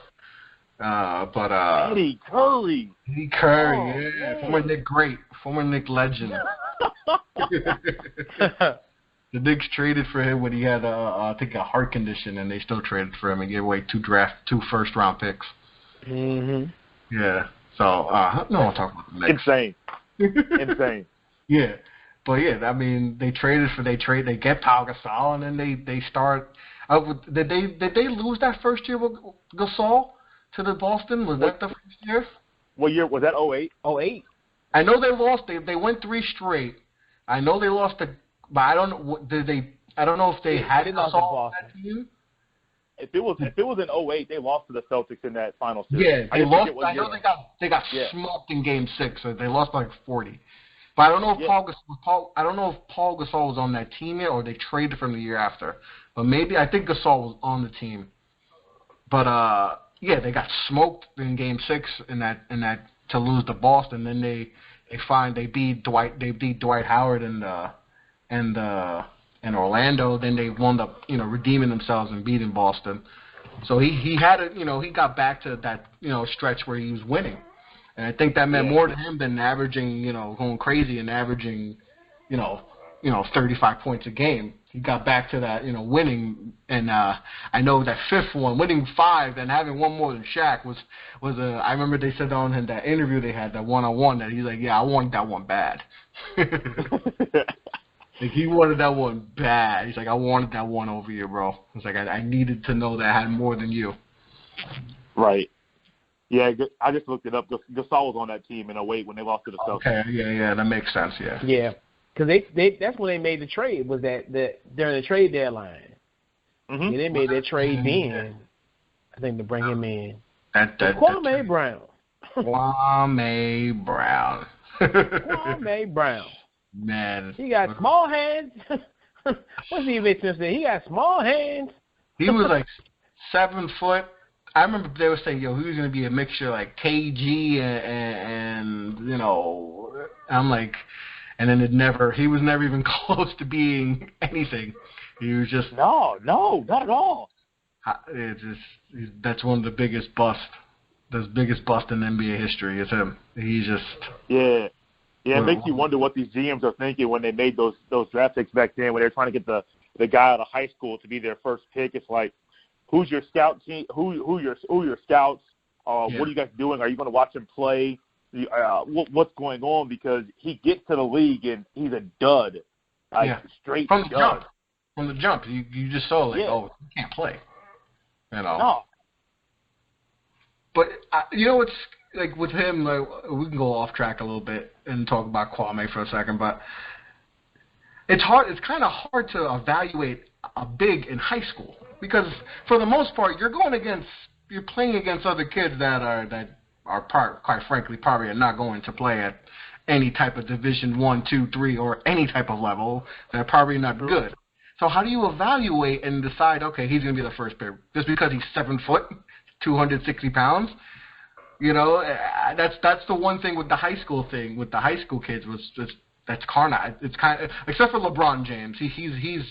Eddie Curry. Yeah. Former Knick legend. The Knicks traded for him when he had, I think, a heart condition, and they still traded for him and gave away 2 first-round picks. Mm-hmm. Yeah. So, no one talking about the Knicks. Insane. Yeah. But, I mean, they get Powell Gasol, and then they start. Did they lose that first year with Gasol to the Boston? Was that the first year? What year? Was that 08? 08. I know they lost. They went 3 straight. I know they lost but I don't know. I don't know if they had Gasol on that team. If it was in 08, they lost to the Celtics in that final series. Yeah, they lost. I know they got smoked in Game 6. So they lost by like 40. But I don't know if Paul Gasol was on that team yet, or they traded from the year after. But maybe I think Gasol was on the team. But they got smoked in Game 6 in that to lose to Boston. Then they beat Dwight Howard and Orlando. Then they wound up redeeming themselves and beating Boston. So he had he got back to that stretch where he was winning, and I think that meant more to him than averaging going crazy and averaging 35 points a game. He got back to that winning, and I know that 5th one, winning 5 and having one more than Shaq was I remember they said on in that interview they had that 1-on-1 that he's like, I want that one bad. Like he wanted that one bad. He's like, I wanted that one over here, bro. It's like I needed to know that I had more than you. Right. Yeah, I just looked it up. Gasol was on that team in 08 when they lost to the Celtics. Okay, yeah, that makes sense. Yeah. Yeah, because that's when they made the trade. Was that during the trade deadline? Mm-hmm. Yeah, they made that trade then. I think to bring him in. Kwame Brown. Kwame Brown. Kwame Brown. Man, he got small hands. What's the invention say? He got small hands. He was like 7 foot. I remember they were saying, he was going to be a mixture like KG and I'm like, and then he was never even close to being anything. He was just no, not at all. That's one of the biggest busts. The biggest bust in NBA history is him. He's just Yeah, it makes you wonder what these GMs are thinking when they made those draft picks back then, when they were trying to get the guy out of high school to be their first pick. It's like, who's your scout team? Who your scouts? What are you guys doing? Are you going to watch him play? What's going on? Because he gets to the league and he's a dud, straight from the dud. jump. From the jump, you just saw you can't play. No. But it's like with him, we can go off track a little bit and talk about Kwame for a second, but it's hard. It's kind of hard to evaluate a big in high school because for the most part, you're playing against other kids that are quite frankly probably are not going to play at any type of Division 1, 2, 3, or any type of level. They're probably not good. So how do you evaluate and decide? Okay, he's going to be the first pick just because he's 7 foot, 260 pounds. You know, that's the one thing with the high school thing with the high school kids was just that's carnage. It's kind of except for LeBron James. He's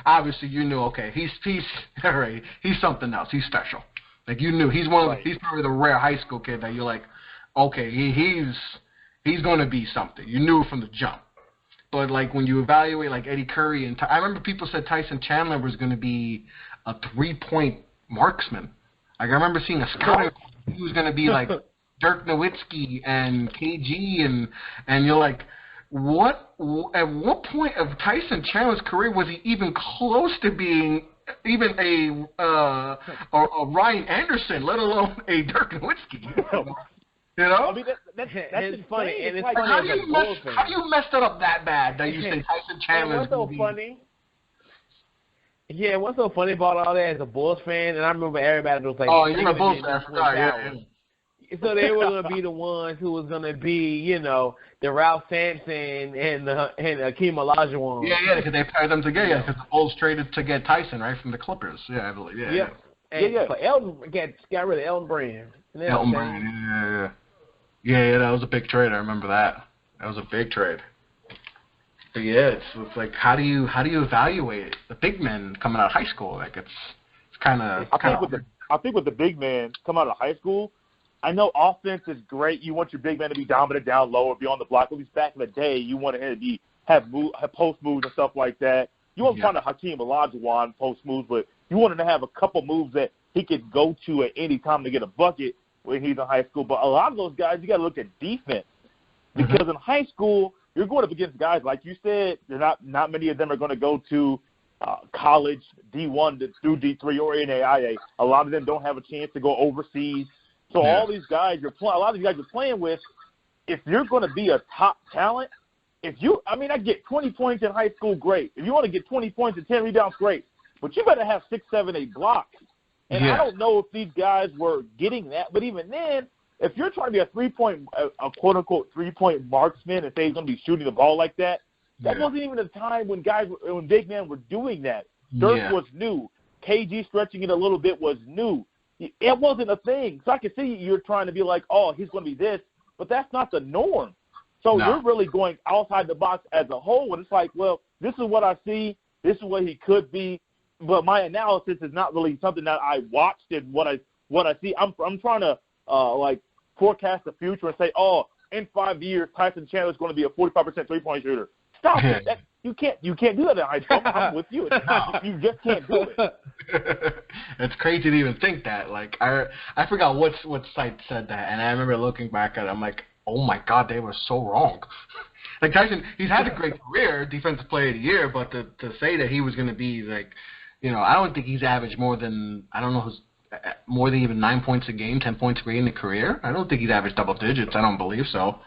obviously you knew okay he's all right, he's something else. He's special. Like you knew he's he's probably the rare high school kid that you're like okay he's going to be something. You knew from the jump. But like when you evaluate like Eddie Curry and I remember people said Tyson Chandler was going to be a 3-point marksman. Like I remember seeing a scout. He was going to be like Dirk Nowitzki and KG, and you're like, what? At what point of Tyson Chandler's career was he even close to being even a Ryan Anderson, let alone a Dirk Nowitzki? You know? I mean, that's funny. And it's like, funny how do you mess that up that bad that you say Tyson Chandler's going to be... funny? Yeah, what's so funny about all that as a Bulls fan, and I remember everybody was like, "Oh, you're a Bulls fan." Yeah. So they were going to be the ones who was going to be, you know, the Ralph Sampson and Hakeem Olajuwon. Yeah, because they paired them together. Because the Bulls traded to get Tyson right from the Clippers. Yeah, I believe. Yeah. And for Elton, got rid of Elton Brand. Elton Brand. Yeah. That was a big trade. I remember that. That was a big trade. But yeah, it's like how do you evaluate the big men coming out of high school? Like it's kind of. I think with the big men coming out of high school, I know offense is great. You want your big man to be dominant down low or be on the block. At least back in the day, you want him to have post moves and stuff like that. You want to find a Hakeem Olajuwon post moves, but you want him to have a couple moves that he could go to at any time to get a bucket when he's in high school. But a lot of those guys, you got to look at defense because in high school, you're going up against guys, like you said, they're not many of them are going to go to college, D1 through D3 or NAIA. A lot of them don't have a chance to go overseas. So all these guys a lot of these guys you're playing with, if you're going to be a top talent, I get 20 points in high school, great. If you want to get 20 points and 10 rebounds, great. But you better have 6, 7, 8 blocks. And I don't know if these guys were getting that, but even then, if you're trying to be a quote-unquote 3-point marksman and say he's going to be shooting the ball like that, that wasn't even a time when big men were doing that. Dirk was new. KG stretching it a little bit was new. It wasn't a thing. So I can see you're trying to be like, oh, he's going to be this, but that's not the norm. So you're really going outside the box as a whole, and it's like, well, this is what I see. This is what he could be, but my analysis is not really something that I watched and what I see. I'm trying to forecast the future and say, oh, in 5 years, Tyson Chandler is going to be a 45% 3-point shooter. Stop it. You can't do that in high school. I'm with you. You just can't do it. It's crazy to even think that. Like I forgot what site said that, and I remember looking back at it. I'm like, oh my God, they were so wrong. Like Tyson, he's had a great career, defensive player of the year, but to say that he was going to be like, you know, I don't think he's averaged more than more than even 9 points a game, 10 points a game in the career. I don't think he's averaged double digits. I don't believe so.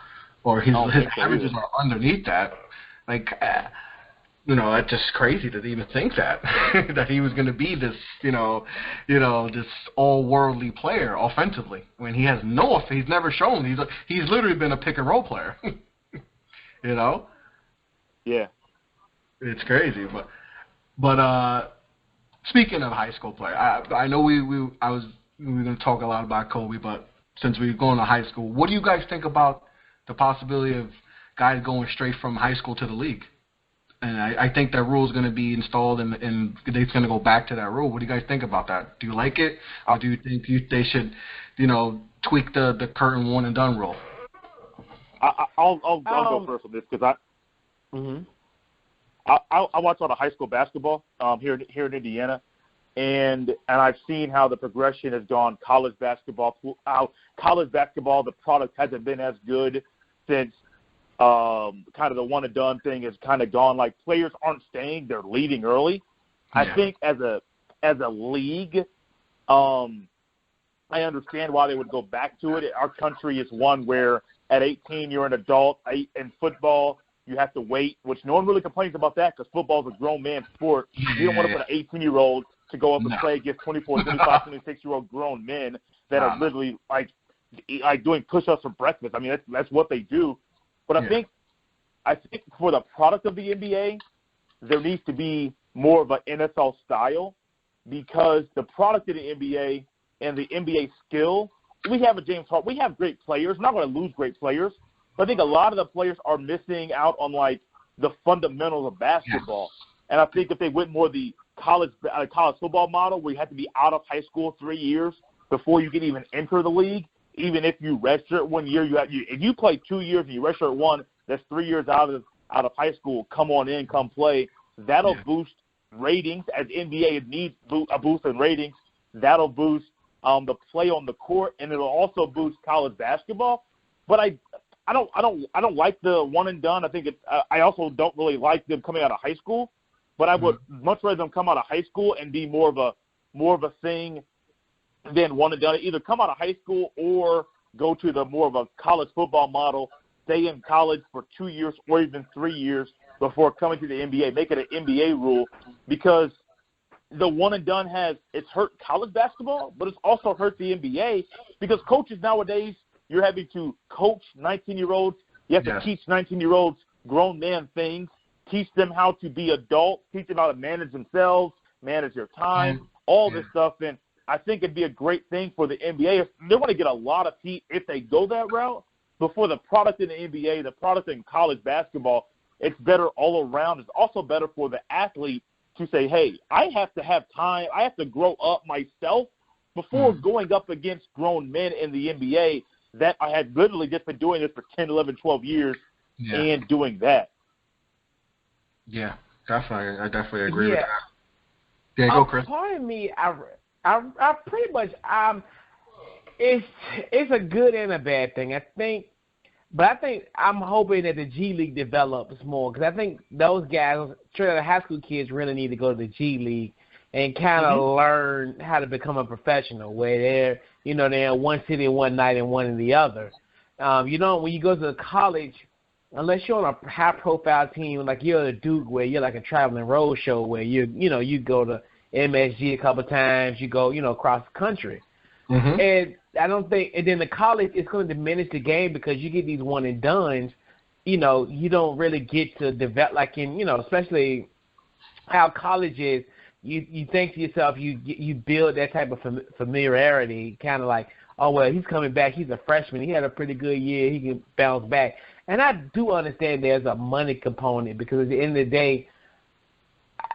Or his averages are underneath that. Like, that's just crazy to even think that that he was going to be this, this all-worldly player offensively when he has he's never shown. He's literally been a pick and roll player. Yeah. It's crazy, but speaking of high school play, I know we were going to talk a lot about Kobe, but since we're going to high school, what do you guys think about the possibility of guys going straight from high school to the league? And I think that rule is going to be installed, and it's going to go back to that rule. What do you guys think about that? Do you like it, or do you think they should, tweak the current one and done rule? I'll go first on this because I watch a lot of high school basketball here in Indiana, and I've seen how the progression has gone. College basketball, the product hasn't been as good since kind of the one and done thing has kind of gone. Like players aren't staying; they're leaving early. Yeah. I think as a league, I understand why they would go back to it. Our country is one where at 18 you're an adult. In football, You have to wait, which no one really complains about that because football is a grown man sport. You don't want to put an 18-year-old to go up and play against 24, 25, 26-year-old grown men that are literally like doing push-ups for breakfast. I mean, that's what they do. But I think for the product of the NBA, there needs to be more of an NFL style because the product of the NBA and the NBA skill, we have a James Harden. We have great players. We're not going to lose great players. But I think a lot of the players are missing out on, like, the fundamentals of basketball. And I think if they went more the college football model where you have to be out of high school 3 years before you can even enter the league, even if you redshirt 1 year, if you play 2 years and you redshirt one, that's 3 years out of high school. Come on in, come play. That'll boost ratings as NBA needs a boost in ratings. That'll boost the play on the court, and it'll also boost college basketball. But I don't like the one and done. I think I also don't really like them coming out of high school. But I would much rather them come out of high school and be more of a thing than one and done. Either come out of high school or go to the more of a college football model, stay in college for 2 years or even 3 years before coming to the NBA. Make it an NBA rule because the one and done it's hurt college basketball, but it's also hurt the NBA because coaches nowadays, you're having to coach 19-year-olds. You have to teach 19-year-olds grown man things, teach them how to be adults, teach them how to manage themselves, manage their time, all this stuff. And I think it'd be a great thing for the NBA. They're going to get a lot of heat if they go that route. But for the product in the NBA, the product in college basketball, it's better all around. It's also better for the athlete to say, hey, I have to have time. I have to grow up myself before going up against grown men in the NBA that I had literally just been doing this for 10, 11, 12 years and doing that. Yeah, definitely. I definitely agree with that. Yeah, go, Chris. Part of me, I pretty much it's a good and a bad thing. I think I'm hoping that the G League develops more because I think those guys, straight out of high school kids, really need to go to the G League and kind of learn how to become a professional. Where they're in one city one night and one in the other. When you go to the college, unless you're on a high-profile team like you're at Duke, where you're like a traveling road show, where you go to MSG a couple of times, you go across the country. And I don't think, and then the college is going to diminish the game because you get these one and dones. You don't really get to develop like in especially how college is. You think to yourself, you build that type of familiarity, kind of like, oh well, he's coming back. He's a freshman. He had a pretty good year. He can bounce back. And I do understand there's a money component because at the end of the day,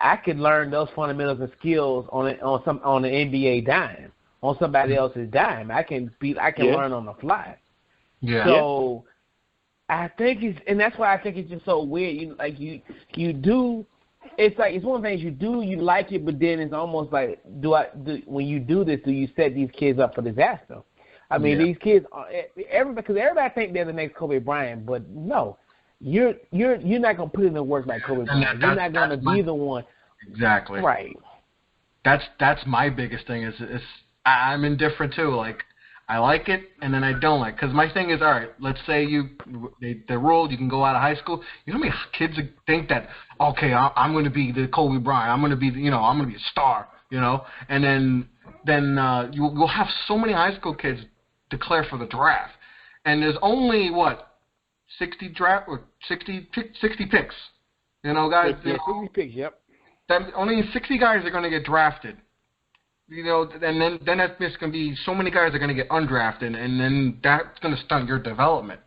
I could learn those fundamentals and skills on an NBA dime, on somebody else's dime. I can learn on the fly. Yeah. So I think and that's why I think it's just so weird. You do. It's like it's one of the things you do, you like it, but then it's almost like, when you do this, do you set these kids up for disaster? I mean, these kids, because everybody think they're the next Kobe Bryant, but no, you're not gonna put in the work like Kobe Bryant. You're not gonna be the one. Exactly. Right. That's my biggest thing is I'm indifferent too. Like I like it and then I don't like. Because my thing is, all right, let's say the rule you can go out of high school. You know how many kids think that okay, I'm going to be the Kobe Bryant. I'm going to be I'm going to be a star. And then you'll have so many high school kids declare for the draft, and there's only 60 picks. Guys. 60 picks. Yep. Only 60 guys are going to get drafted. And then that's going to be so many guys are going to get undrafted, and then that's going to stunt your development.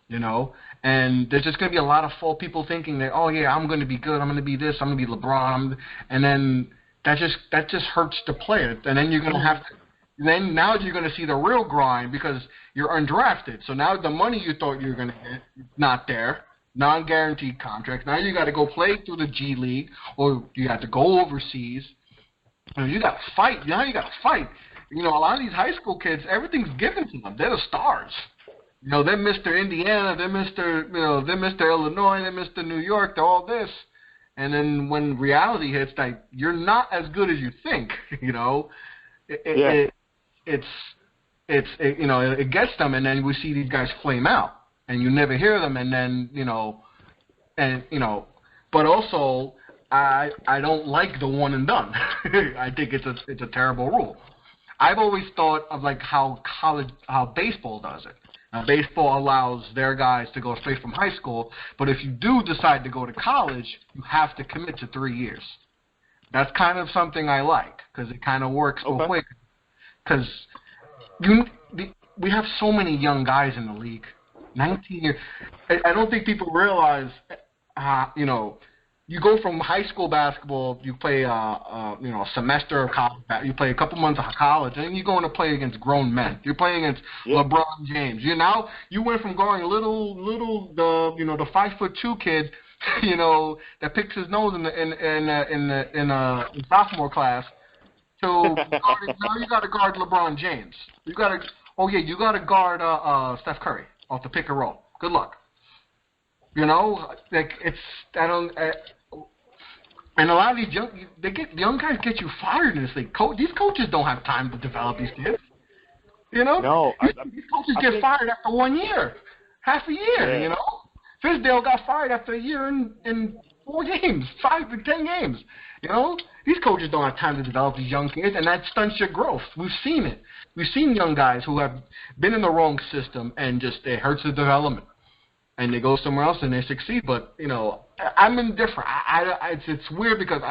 And there's just going to be a lot of full people thinking that, oh yeah, I'm going to be good, I'm going to be this, I'm going to be LeBron, and then that just hurts the player. And then you're going to have to. Then now you're going to see the real grind because you're undrafted. So now the money you thought you were going to get is not there. Non-guaranteed contracts. Now you got to go play through the G League, or you have to go overseas. And you got to fight. Now you got to fight. A lot of these high school kids, everything's given to them. They're the stars. They're Mr. Indiana. They're Mr. Illinois. They're Mr. New York. They're all this. And then when reality hits, like you're not as good as you think. It gets them, and then we see these guys flame out, and you never hear them, and then and but also I don't like the one and done. I think it's a terrible rule. I've always thought of like how baseball does it. Now, baseball allows their guys to go straight from high school, but if you do decide to go to college, you have to commit to 3 years. That's kind of something I like because it kind of works both ways. Because we have so many young guys in the league, 19 years. I don't think people realize, you go from high school basketball, you play a semester of college, you play a couple months of college, and then you go in to play against grown men. You're playing against LeBron James. You went from going the 5'2" kid, that picks his nose in sophomore class, to now you got to guard LeBron James. You got to guard Steph Curry off the pick and roll. Good luck. And a lot of these young guys get you fired in this league. These coaches don't have time to develop these kids. No, these coaches get fired after 1 year, half a year. Yeah. Fizdale got fired after a year in 4 games, 5 to 10 games. These coaches don't have time to develop these young kids, and that stunts your growth. We've seen it. We've seen young guys who have been in the wrong system, and just it hurts the development. And they go somewhere else and they succeed. But I'm indifferent. It's weird because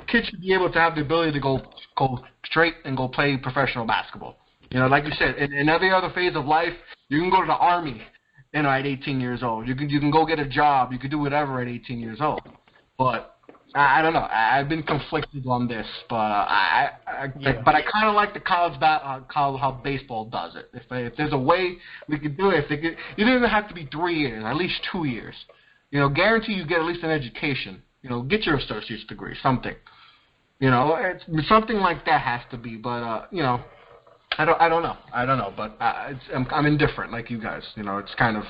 kids should be able to have the ability to go straight and go play professional basketball. Like you said, in every other phase of life, you can go to the Army, at 18 years old. You can go get a job. You can do whatever at 18 years old. But I don't know. I've been conflicted on this, but I kind of like the college how baseball does it. If there's a way we could do it, it doesn't even have to be 3 years, at least 2 years. Guarantee you get at least an education. Get your associate's degree, something. It's something like that has to be. But I don't know. But I'm indifferent, like you guys. It's kind of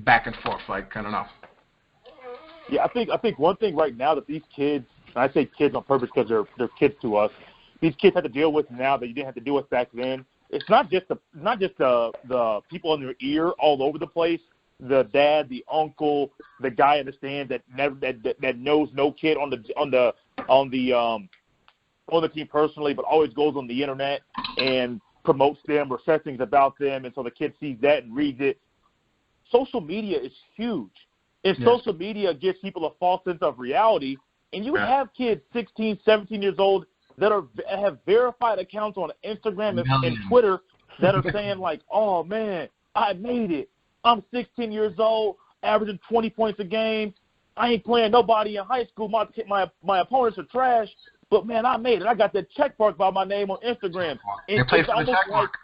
back and forth. Like I don't know. Yeah, I think one thing right now that these kids, and I say kids on purpose because they're kids to us, these kids have to deal with now that you didn't have to deal with back then. It's not just the people in their ear all over the place, the dad, the uncle, the guy in the stand that knows no kid on the team personally, but always goes on the internet and promotes them or says things about them, and so the kid sees that and reads it. Social media is huge. And social media gives people a false sense of reality, and you have kids 16, 17 years old that have verified accounts on Instagram and Twitter that are saying like, oh, man, I made it. I'm 16 years old, averaging 20 points a game. I ain't playing nobody in high school. My opponents are trash, but, man, I made it. I got that check mark by my name on Instagram. They play for the check mark.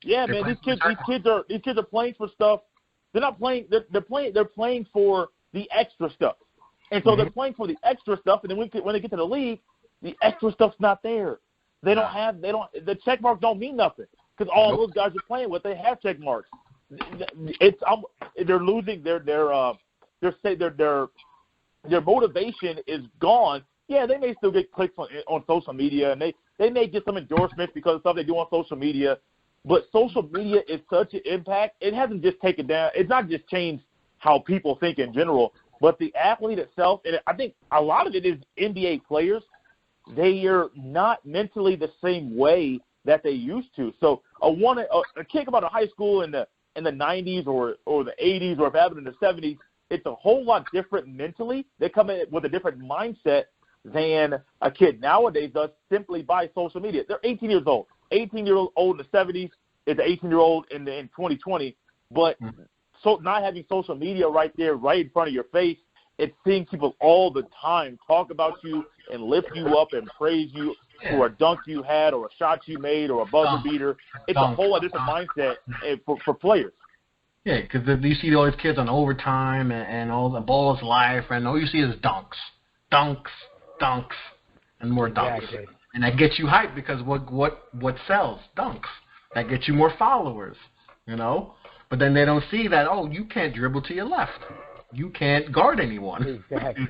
Yeah, man, these kids are playing for stuff. They're not playing. They're playing for the extra stuff, and so they're playing for the extra stuff. And then when they get to the league, the extra stuff's not there. The check marks don't mean nothing because all those guys are playing with, they have check marks. They're losing their motivation is gone. Yeah, they may still get clicks on social media, and they may get some endorsements because of stuff they do on social media. But social media is such an impact. It hasn't just taken down. It's not just changed how people think in general, but the athlete itself. And I think a lot of it is NBA players. They are not mentally the same way that they used to. So a kid about a high school in the 90s or the 80s or if it happened in the 70s, it's a whole lot different mentally. They come in with a different mindset than a kid nowadays does simply by social media. They're 18 years old. 18-year-old in the 70s is an 18-year-old in 2020. But so not having social media right there, right in front of your face, it's seeing people all the time talk about you and lift you up and praise you for a dunk you had or a shot you made or a buzzer beater. It's a whole different mindset for players. Yeah, because you see all these kids on overtime and all the ball is live, and all you see is dunks, and more dunks. Exactly. And that gets you hyped because what sells? Dunks. That gets you more followers, But then they don't see that, you can't dribble to your left. You can't guard anyone. Exactly.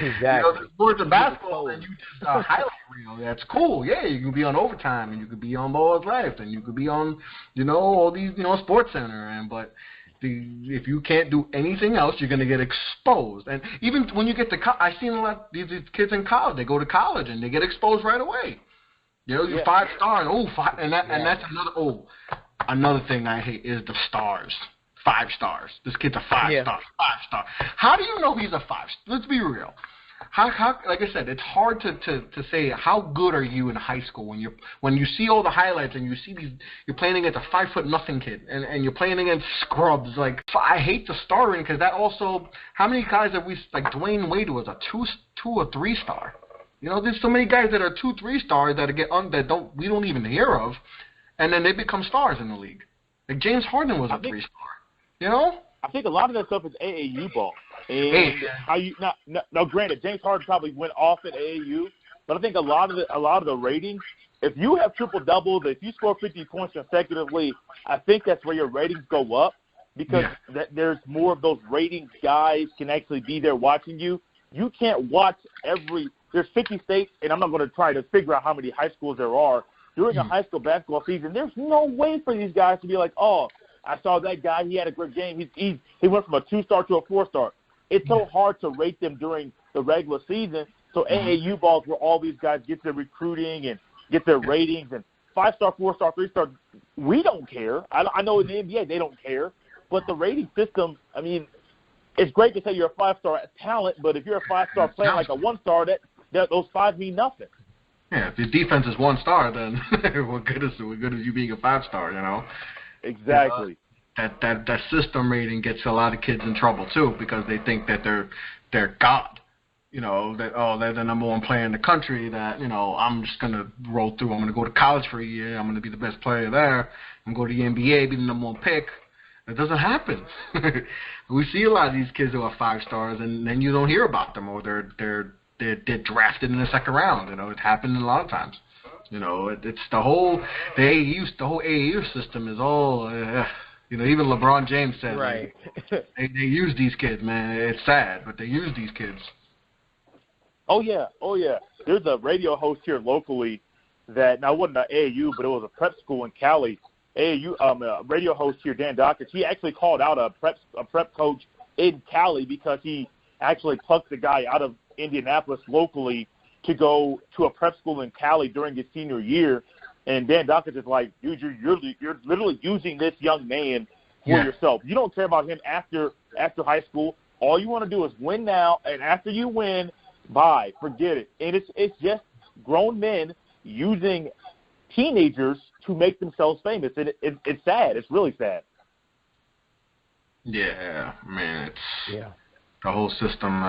Exactly. The sports of basketball, and you just highlight reel. That's cool. Yeah, you can be on overtime, and you could be on Ball's Life, and you could be on, all these, Sports Center, but If you can't do anything else, you're going to get exposed. And even when you get to I've seen a lot of these kids in college. They go to college and they get exposed right away. You know, you're 5-star and that's another thing I hate is the stars. 5 stars. This kid's a 5-star. 5-star. How do you know he's a 5? Let's be real. How like I said, it's hard to say how good are you in high school when you see all the highlights and you see you're playing against a 5'0" kid and you're playing against scrubs. Like, I hate the starring because that also, how many guys have we, like Dwayne Wade was a 2 or 3-star. You know, there's so many guys that are 2, 3-stars that we don't even hear of, and then they become stars in the league. Like James Harden was a 3-star. You know? I think a lot of that stuff is AAU ball. And how you now granted, James Harden probably went off at AAU, but I think a lot of the ratings, if you have triple doubles, if you score 50 points consecutively, I think that's where your ratings go up because there's more of those ratings guys can actually be there watching you. You can't watch there's 50 states, and I'm not going to try to figure out how many high schools there are. During a high school basketball season, there's no way for these guys to be like, oh, I saw that guy, he had a great game. He went from a 2-star to a 4-star. It's so hard to rate them during the regular season. So AAU balls where all these guys get their recruiting and get their ratings and 5-star, 4-star, 3-star, we don't care. I know in the NBA they don't care. But the rating system, I mean, it's great to say you're a 5-star talent, but if you're a 5-star playing like a 1-star, those 5 mean nothing. Yeah, if your defense is 1-star, then what good is you being a 5-star, you know? Exactly. That system rating gets a lot of kids in trouble too because they think that they're God. You know, they're the number 1 player in the country, that, you know, I'm just gonna roll through, I'm gonna go to college for a year, I'm gonna be the best player there, I'm gonna go to the NBA, be the number 1 pick. That doesn't happen. We see a lot of these kids who are 5-stars and then you don't hear about them, or they're drafted in the 2nd round. You know, it happened a lot of times. You know, it's the whole AAU system is all. You know, even LeBron James said, right. Like, they use these kids, man. It's sad, but they use these kids. Oh yeah. There's a radio host here locally that now it wasn't an AAU, but it was a prep school in Cali. AAU a radio host here, Dan Dockett. He actually called out a prep coach in Cali because he actually plucked the guy out of Indianapolis locally to go to a prep school in Cali during his senior year. And Dan Dockett is like, dude, you're literally using this young man for yourself. You don't care about him after high school. All you want to do is win now, and after you win, bye, forget it. And it's just grown men using teenagers to make themselves famous. And it's sad. It's really sad. Yeah, man. It's the whole system.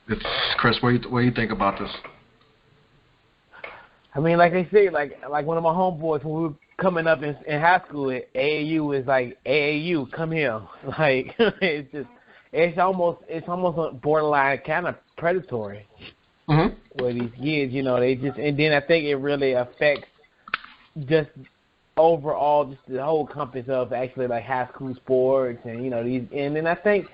It's Chris. What do you think about this? I mean, like they say, like one of my homeboys when we were coming up in high school, AAU is like, AAU, come here. Like it's almost a borderline kind of predatory. Mm-hmm. Where these kids, you know, and then I think it really affects just overall just the whole compass of actually like high school sports and, you know, and then I think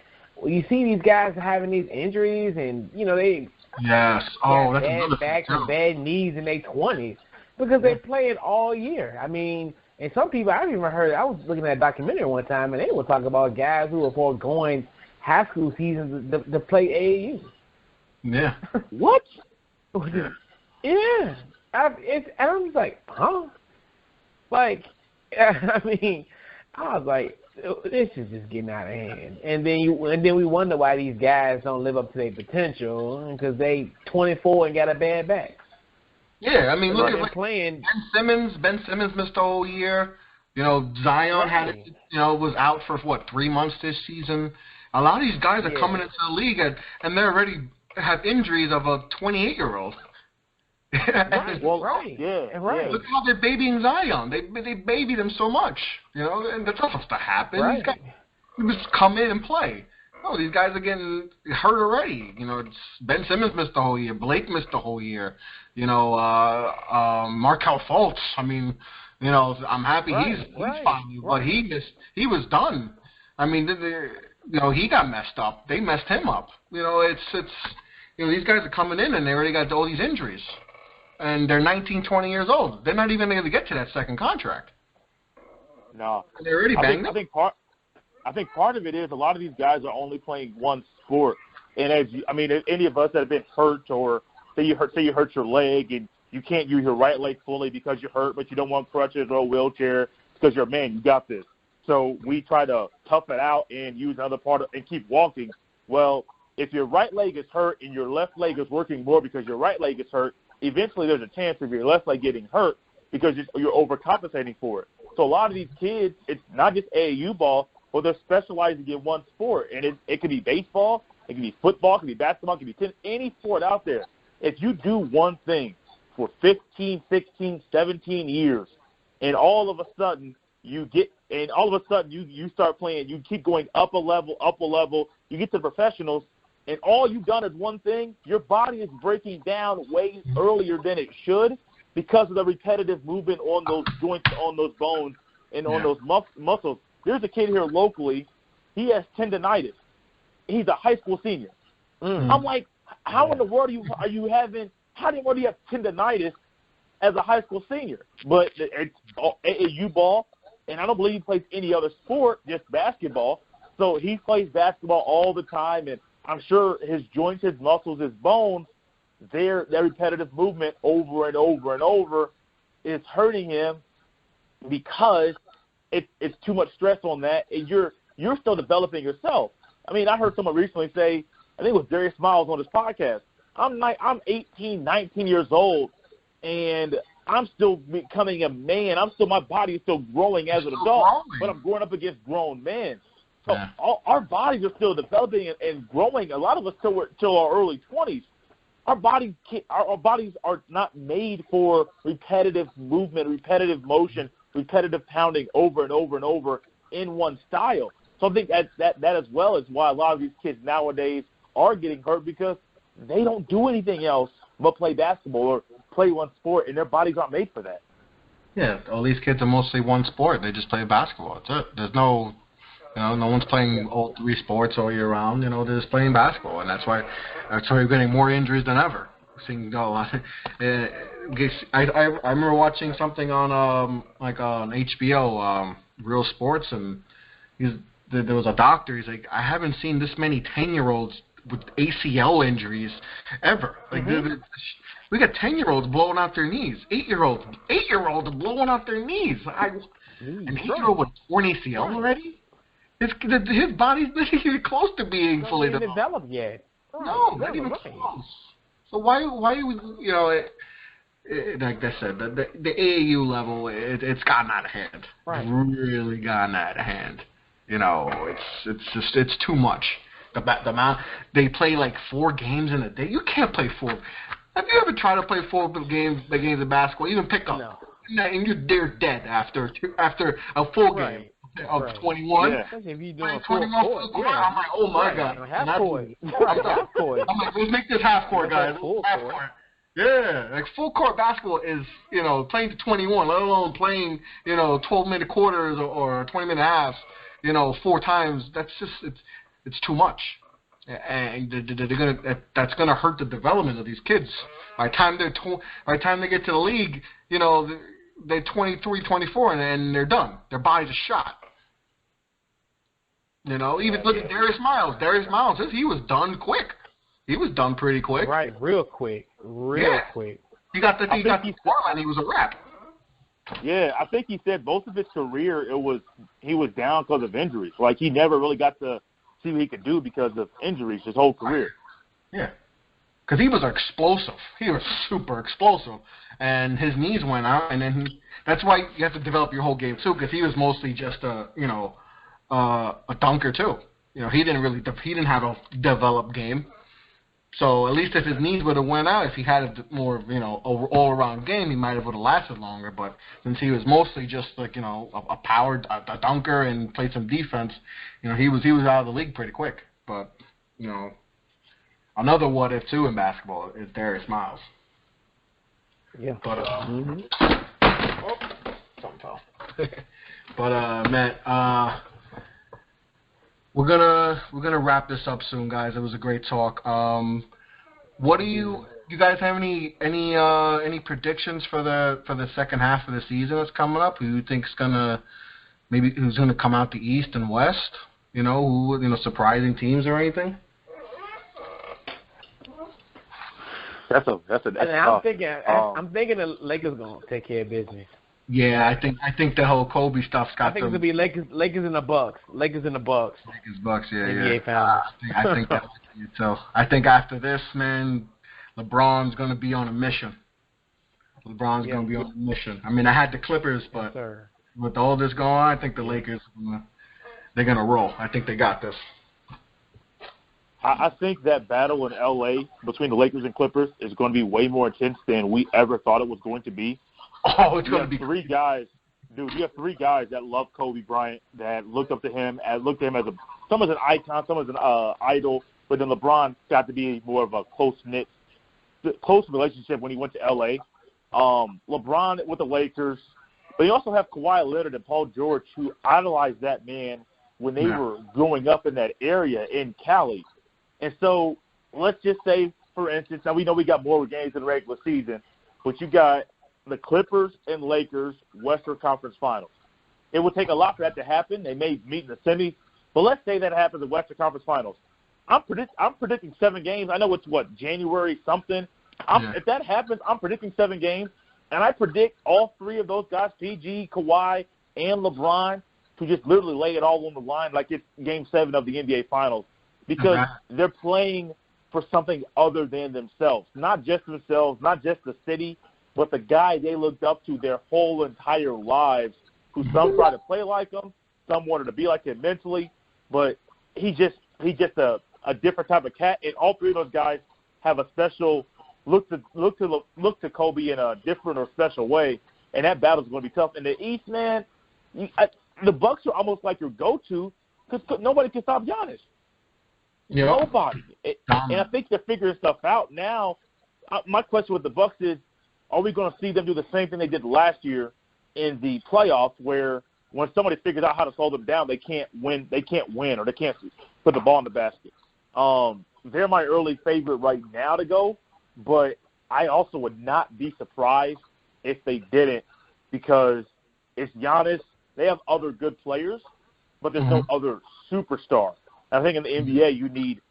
you see these guys having these injuries and, you know, they that's bad backs and bad knees in their 20s because they play it all year. I mean, and some people I've even heard. I was looking at a documentary one time, and they were talking about guys who were foregoing high school seasons to play AAU. Yeah. What? Yeah. And I'm just like, huh? Like, I mean, I was like, this is just getting out of hand. And then we wonder why these guys don't live up to their potential because they 24 and got a bad back. Yeah, I mean, look at playing. Ben Simmons missed the whole year. You know, Zion was out for 3 months this season. A lot of these guys are coming into the league and they already have injuries of a 28-year-old. Right. Look how they're babying Zion. They babied him so much, you know, and that's not supposed to happen. Right. These guys just come in and play. No, these guys are getting hurt already. You know, Ben Simmons missed the whole year. Blake missed the whole year. You know, Markelle Fultz. I mean, you know, I'm happy he's fine, but he was done. I mean, you know, he got messed up. They messed him up. You know, it's you know, these guys are coming in and they already got all these injuries. And they're 19, 20 years old. They're not even going to get to that second contract. No. They already banged I think part of it is a lot of these guys are only playing one sport. And if any of us that have been hurt, or say you hurt your leg and you can't use your right leg fully because you're hurt, but you don't want crutches or a wheelchair because you're a man, you got this. So we try to tough it out and use another and keep walking. Well, if your right leg is hurt and your left leg is working more because your right leg is hurt, eventually there's a chance of your left leg getting hurt because you're overcompensating for it. So a lot of these kids, it's not just AAU ball, but they're specializing in one sport. And it could be baseball, it could be football, it could be basketball, it could be tennis, any sport out there. If you do one thing for 15, 16, 17 years, and all of a sudden you start playing, you keep going up a level, you get to professionals, and all you've done is one thing, your body is breaking down way earlier than it should because of the repetitive movement on those joints, on those bones, and on those muscles. There's a kid here locally, he has tendonitis. He's a high school senior. Mm-hmm. I'm like, how in the world do you have tendonitis as a high school senior? But it's AAU ball, and I don't believe he plays any other sport, just basketball. So he plays basketball all the time, and I'm sure his joints, his muscles, his bones, their repetitive movement over and over and over is hurting him because it's too much stress on that, and you're still developing yourself. I mean, I heard someone recently say, I think it was Darius Miles on his podcast, I'm 18, 19 years old, and I'm still becoming a man. My body is still growing as an adult, but I'm growing up against grown men. So our bodies are still developing and growing. A lot of us till our early 20s. Our bodies are not made for repetitive movement, repetitive motion, repetitive pounding over and over and over in one style. So I think that as well is why a lot of these kids nowadays are getting hurt, because they don't do anything else but play basketball or play one sport, and their bodies aren't made for that. Yeah, all these kids are mostly one sport. They just play basketball. That's it. There's no one's playing all three sports all year round. They're just playing basketball, and that's why we're getting more injuries than ever. I remember watching something on HBO, Real Sports, and there was a doctor. He's like, I haven't seen this many 10-year-olds with ACL injuries ever. Like we got 10-year-olds blowing out their knees, 8-year-olds blowing out their knees. An 8-year-old with torn ACL already? His body's not even close to being fully developed yet. No, not even close. So why we like I said, the AAU level, it's gotten out of hand. Right. Really gotten out of hand. It's too much. The amount they play like 4 games in a day. You can't play 4. Have you ever tried to play 4 games of basketball, even pick up? No. And you're dead after a full game of 21. Yeah. Especially if you're doing 21 full court. Yeah. I'm like, oh my God. Half court. I'm like, let's make this half court, guys. Half court. Yeah, like full court basketball is, playing to 21, let alone playing, 12-minute quarters or 20-minute halves, 4 times. That's just it's too much, and that's gonna hurt the development of these kids. By the time they get to the league, they're 23, 24, and they're done. Their body's a shot. Even look at Darius Miles. Darius Miles, he was done quick. He was done pretty quick. Right, real quick. Quick. He got the and he was a wrap. Yeah, I think he said most of his career he was down because of injuries. Like he never really got to see what he could do because of injuries his whole career. Yeah, because he was explosive. He was super explosive, and his knees went out, and then that's why you have to develop your whole game too. Because he was mostly just a dunker too. He didn't have a developed game. So at least if his knees would have went out, if he had a more all-around game, he might have would have lasted longer. But since he was mostly just like a power a dunker and played some defense, he was out of the league pretty quick. But another what if too in basketball is Darius Miles. Yeah. But something fell. But Matt, we're gonna wrap this up soon, guys. It was a great talk. What do you guys have any predictions for the second half of the season that's coming up? Who you think's gonna maybe who's going to come out the East and West? Who surprising teams or anything? That's I'm thinking the Lakers gonna take care of business. Yeah, I think the whole Kobe stuff's got. I think it's gonna be Lakers and the Bucks. Lakers, Bucks, yeah. NBA Finals. I think that might be it. So I think after this, man, LeBron's gonna be on a mission. Gonna be on a mission. I mean, I had the Clippers, but with all this going on, I think the Lakers, they're gonna roll. I think they got this. I think that battle in L.A. between the Lakers and Clippers is going to be way more intense than we ever thought it was going to be. Oh, it's going to be three guys, dude. You have three guys that love Kobe Bryant, that looked up to him, as some as an icon, some as an idol. But then LeBron got to be more of a close relationship when he went to L.A. LeBron with the Lakers, but you also have Kawhi Leonard and Paul George, who idolized that man when they were growing up in that area in Cali. And so let's just say, for instance, now we know we got more games in the regular season, but you got the Clippers and Lakers Western Conference Finals. It would take a lot for that to happen. They may meet in the semis, but let's say that happens in the Western Conference Finals. I'm predicting 7 games. I know it's, January something. If that happens, I'm predicting 7 games, and I predict all 3 of those guys, PG, Kawhi, and LeBron, to just literally lay it all on the line like it's Game 7 of the NBA Finals. Because they're playing for something other than themselves, not just themselves, not just the city, but the guy they looked up to their whole entire lives, who some try to play like him, some wanted to be like him mentally, but he's just a different type of cat. And all 3 of those guys have a special look to Kobe in a different or special way, and that battle's going to be tough. In the East, man, the Bucks are almost like your go-to because nobody can stop Giannis. Yep. Nobody. And I think they're figuring stuff out now. My question with the Bucks is, are we going to see them do the same thing they did last year in the playoffs, where when somebody figures out how to slow them down, they can't win, or they can't put the ball in the basket? They're my early favorite right now to go, but I also would not be surprised if they didn't, because it's Giannis. They have other good players, but there's no other superstar. I think in the NBA, you need,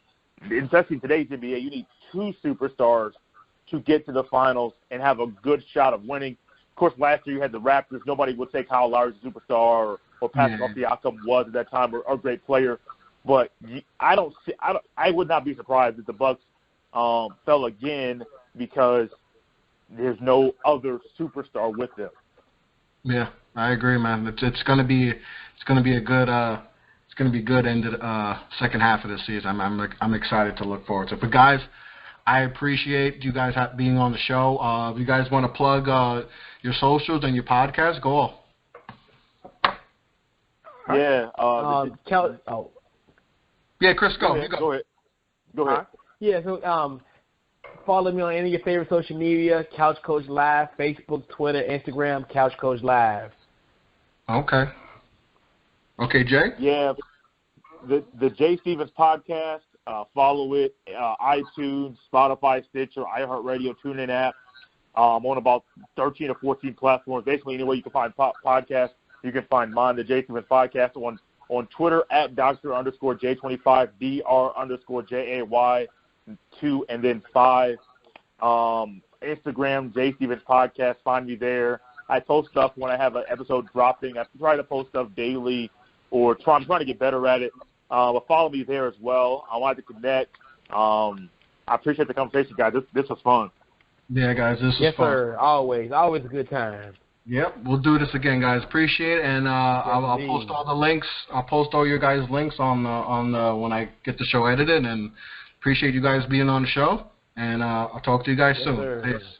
especially in today's NBA, you need 2 superstars to get to the finals and have a good shot of winning. Of course, last year you had the Raptors. Nobody would say Kyle Lowry's a superstar or Pascal Siakam was at that time, or a great player. But I would not be surprised if the Bucks fell again, because there's no other superstar with them. Yeah, I agree, man. It's going to be a good. It's going to be good in the second half of the season. I'm excited to look forward to it. But, guys, I appreciate you guys being on the show. If you guys want to plug your socials and your podcast, go on. Yeah. Yeah, Chris, go. Go ahead. Yeah, so follow me on any of your favorite social media, Couch Coach Live, Facebook, Twitter, Instagram, Couch Coach Live. Okay, Jay? Yeah, the Jay Stevens podcast, follow it, iTunes, Spotify, Stitcher, iHeartRadio, TuneIn app. I'm on about 13 or 14 platforms. Basically, anywhere you can find podcasts, you can find mine, the Jay Stevens podcast, on Twitter at Dr_J25, Dr_JAY2 and then 5. Instagram, Jay Stevens podcast. Find me there. I post stuff when I have an episode dropping. I try to post stuff daily, or I'm trying to get better at it. But follow me there as well. I wanted to connect. I appreciate the conversation, guys. This was fun. Yeah, guys, this was fun. Yes, sir. Always a good time. Yep, we'll do this again, guys. Appreciate it, and I'll post all the links. I'll post all your guys' links on when I get the show edited. And appreciate you guys being on the show. And I'll talk to you guys soon. Sir. Peace.